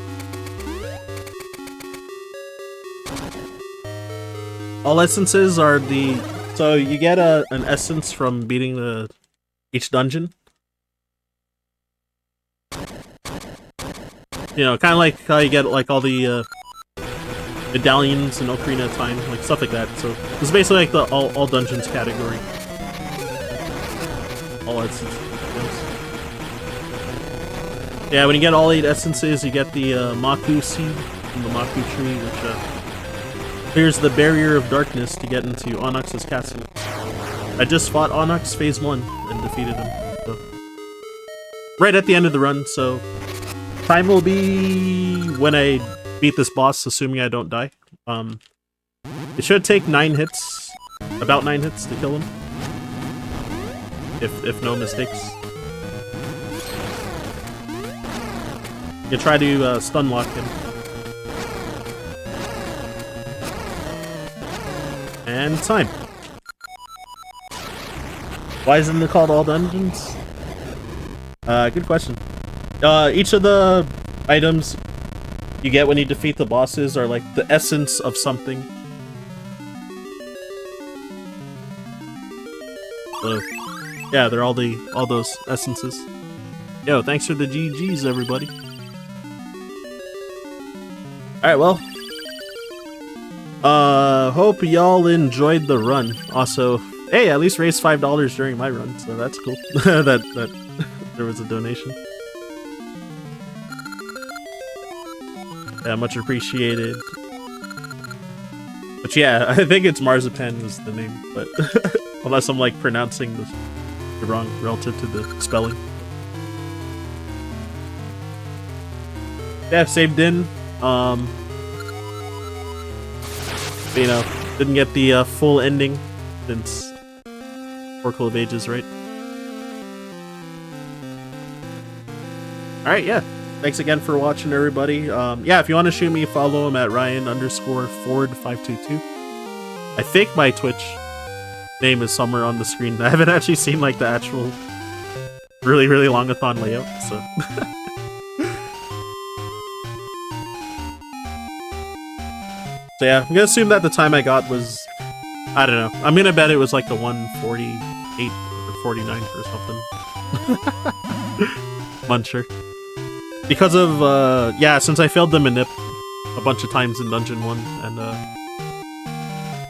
All essences are the... So you get an essence from beating each dungeon. You know, kind of like how you get like all the medallions in Ocarina of Time, like stuff like that. So it's basically like the all dungeons category. All essences. Yeah, when you get all 8 essences, you get the Maku seed from the Maku tree, which clears the barrier of darkness to get into Onyx's castle. I just fought Onyx phase 1 and defeated him. So. Right at the end of the run, so time will be when I beat this boss, assuming I don't die. It should take 9 hits, about 9 hits to kill him, if no mistakes. You try to stun lock him. And time. Why isn't it called all dungeons? Good question. Each of the items you get when you defeat the bosses are like the essence of something. So, yeah, they're all those essences. Yo, thanks for the GGs, everybody. Alright, well. Hope y'all enjoyed the run. Also, hey, at least raised $5 during my run, so that's cool. that there was a donation. Yeah, much appreciated. But yeah, I think it's Marzipan was the name, but unless I'm like pronouncing the wrong relative to the spelling. Yeah, saved in. You know, didn't get the full ending since Oracle of Ages, right? Alright, yeah. Thanks again for watching, everybody. Yeah, if you want to shoot me, follow him at Ryan_Ford522. I think my Twitch name is somewhere on the screen. I haven't actually seen like the actual really longathon layout, so. So yeah, I'm gonna assume that the time I got was, I don't know. I'm gonna bet it was like the 148 or 49 or something. Muncher. Because of, yeah, since I failed the manip a bunch of times in Dungeon 1 and,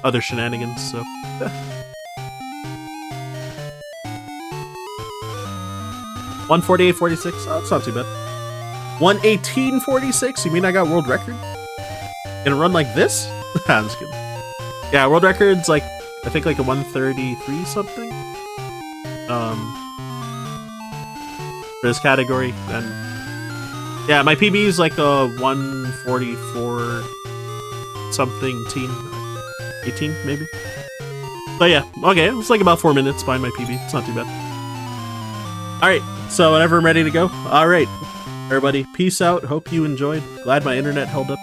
other shenanigans, so. 148.46? Oh, that's not too bad. 118.46? You mean I got world record? In a run like this? I'm just kidding. Yeah, world record's like, I think like a 133 something? For this category, and yeah, my PB is like a 144 something 18 maybe. But yeah, okay, it's like about 4 minutes behind my PB. It's not too bad. Alright, so whenever I'm ready to go. Alright, everybody, peace out. Hope you enjoyed. Glad my internet held up.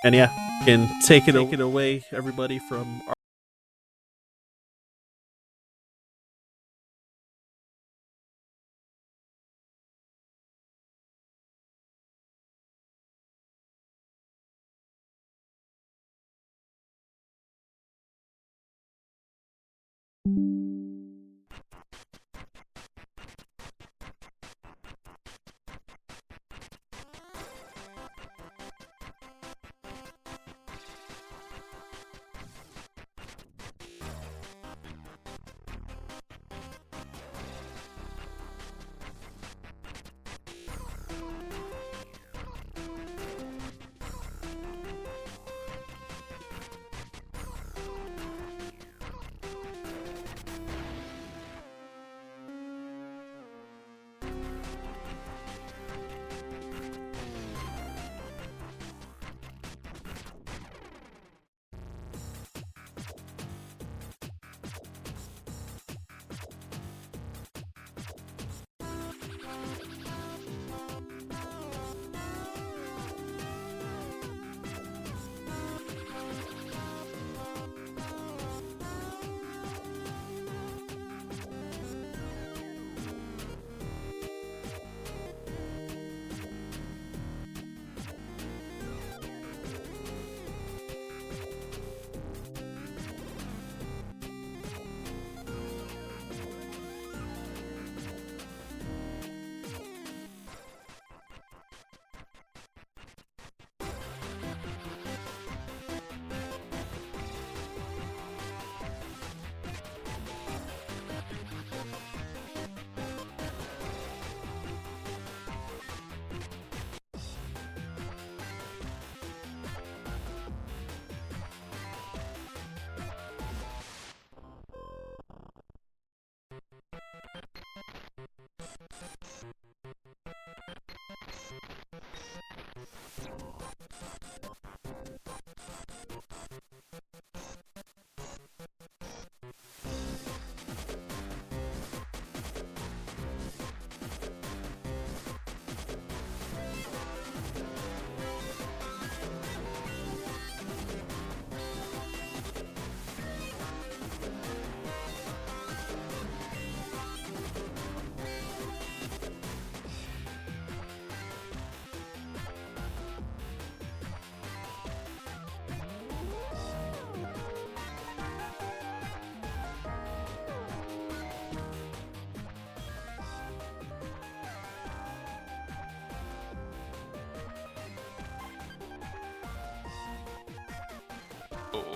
And yeah, can take it away, everybody, from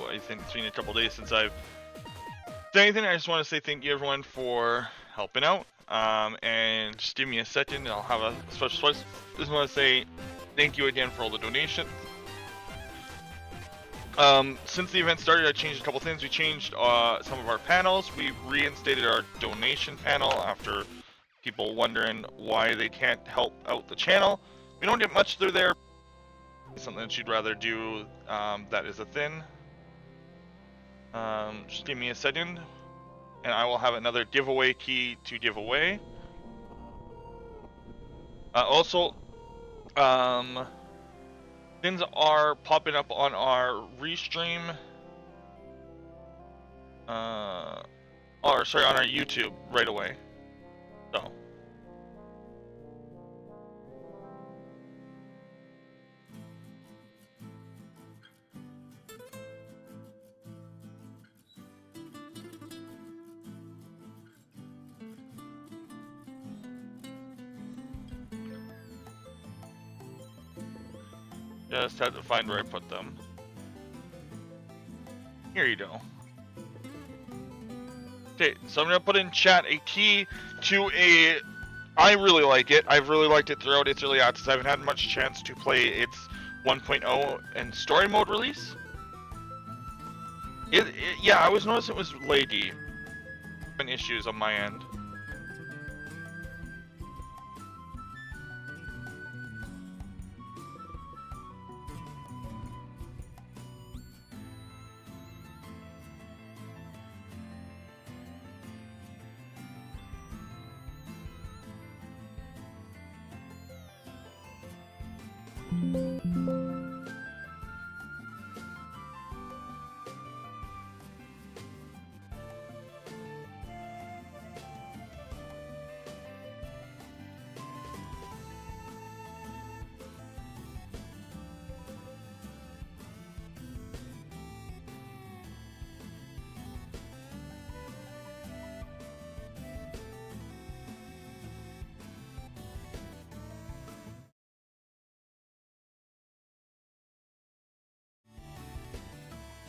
I think it's been a couple days since I've done anything. I just want to say thank you everyone for helping out. And just give me a second and I'll have a special slice. Just want to say thank you again for all the donations. Since the event started, I changed a couple things. We changed some of our panels. We reinstated our donation panel after people wondering why they can't help out the channel. We don't get much through there. Something that you'd rather do, that is a thing. Just give me a second, and I will have another giveaway key to give away. Also, things are popping up on our restream, or sorry, on our YouTube right away. So. Just had to find where I put them. Here you go. Okay, so I'm gonna put in chat a key to a. I really like it. I've really liked it throughout its early access. I haven't had much chance to play its 1.0 and story mode release. Yeah, I was noticing it was laggy. Been issues on my end.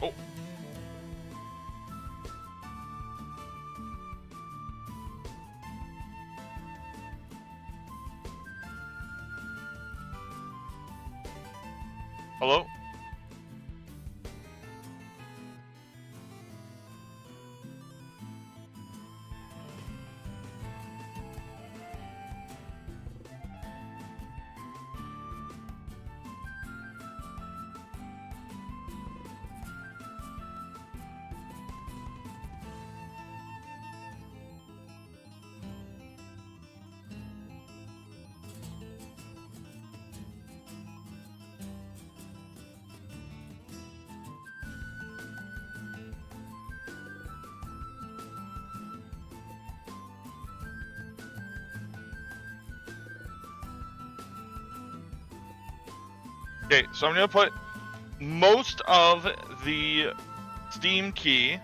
Oh. Hello? Okay, so I'm gonna put most of the Steam key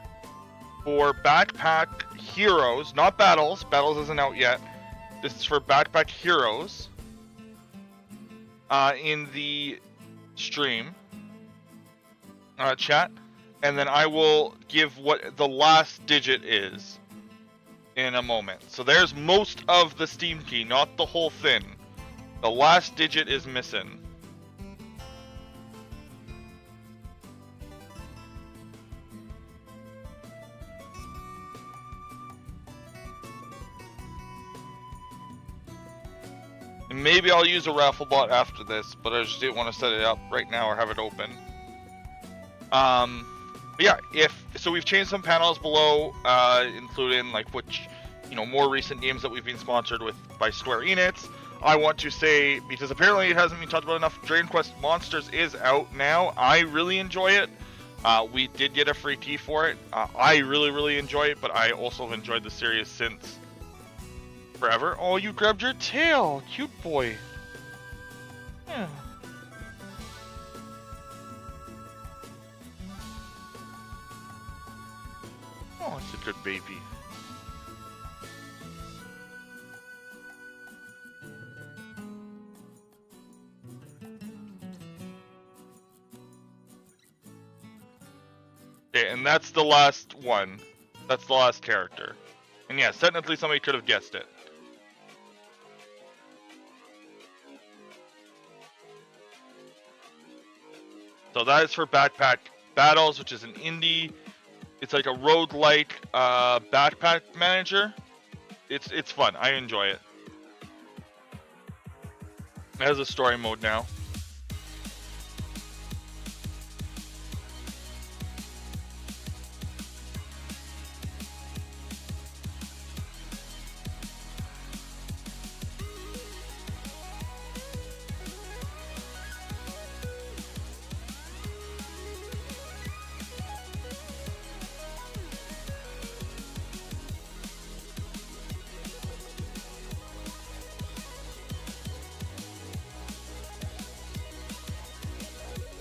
for Backpack Heroes, not Battles. Battles isn't out yet. This is for Backpack Heroes. In the stream chat, and then I will give what the last digit is in a moment. So there's most of the Steam key, not the whole thing. The last digit is missing. And maybe I'll use a raffle bot after this, but I just didn't want to set it up right now or have it open. But yeah, so we've changed some panels below, including like which, more recent games that we've been sponsored with by Square Enix. I want to say, because apparently it hasn't been talked about enough, Dragon Quest Monsters is out now. I really enjoy it. We did get a free key for it. I really, really enjoy it, but I also have enjoyed the series since forever. Oh, you grabbed your tail! Cute boy. Yeah. Oh, it's a good baby. And that's the last one. That's the last character. And yes, technically somebody could have guessed it. So that is for Backpack Battles, which is an indie. It's like a roguelike backpack manager. It's fun. I enjoy it. It has a story mode now.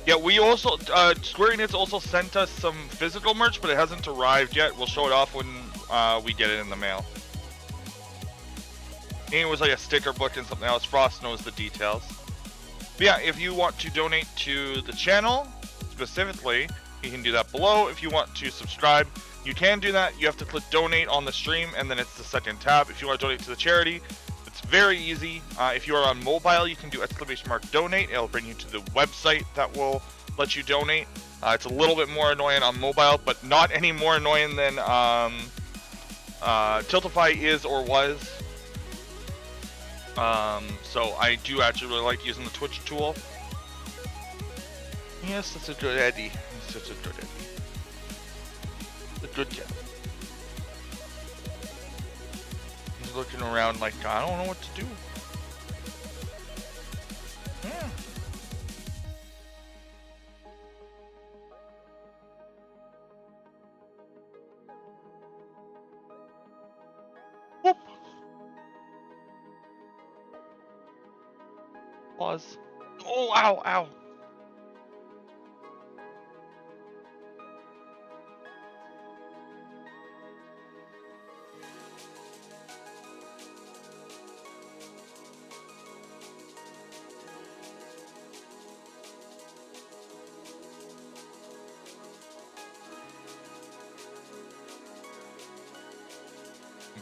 Yeah, we also, Square Enix also sent us some physical merch, but it hasn't arrived yet. We'll show it off when we get it in the mail. And it was like a sticker book and something else. Frost knows the details. But yeah, if you want to donate to the channel, specifically, you can do that below. If you want to subscribe, you can do that. You have to click donate on the stream, and then it's the second tab. If you want to donate to the charity, it's very easy. If you are on mobile, you can do !donate. It'll bring you to the website that will let you donate. It's a little bit more annoying on mobile, but not any more annoying than Tiltify is or was. So I do actually really like using the Twitch tool. Yes, that's a good Eddie. That's a good Eddie. A good guy. Looking around like, I don't know what to do. Yeah. Whoop. Pause. Oh, ow, ow.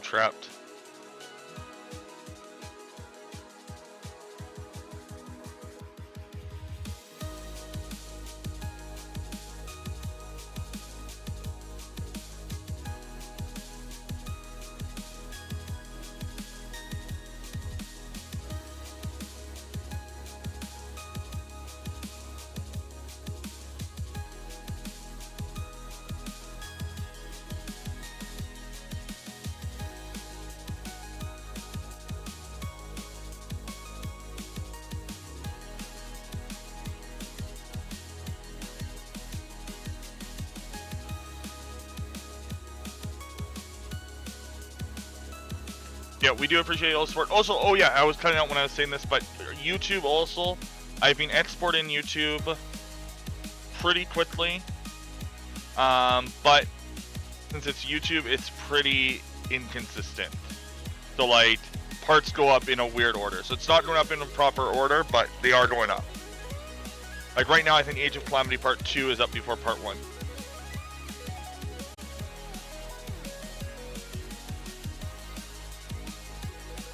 Trapped. Yeah, we do appreciate all the support. Also, oh yeah, I was cutting out when I was saying this, but YouTube also, I've been exporting YouTube pretty quickly. But since it's YouTube, it's pretty inconsistent. So like, parts go up in a weird order. So it's not going up in a proper order, but they are going up. Like right now, I think Age of Calamity Part 2 is up before Part 1.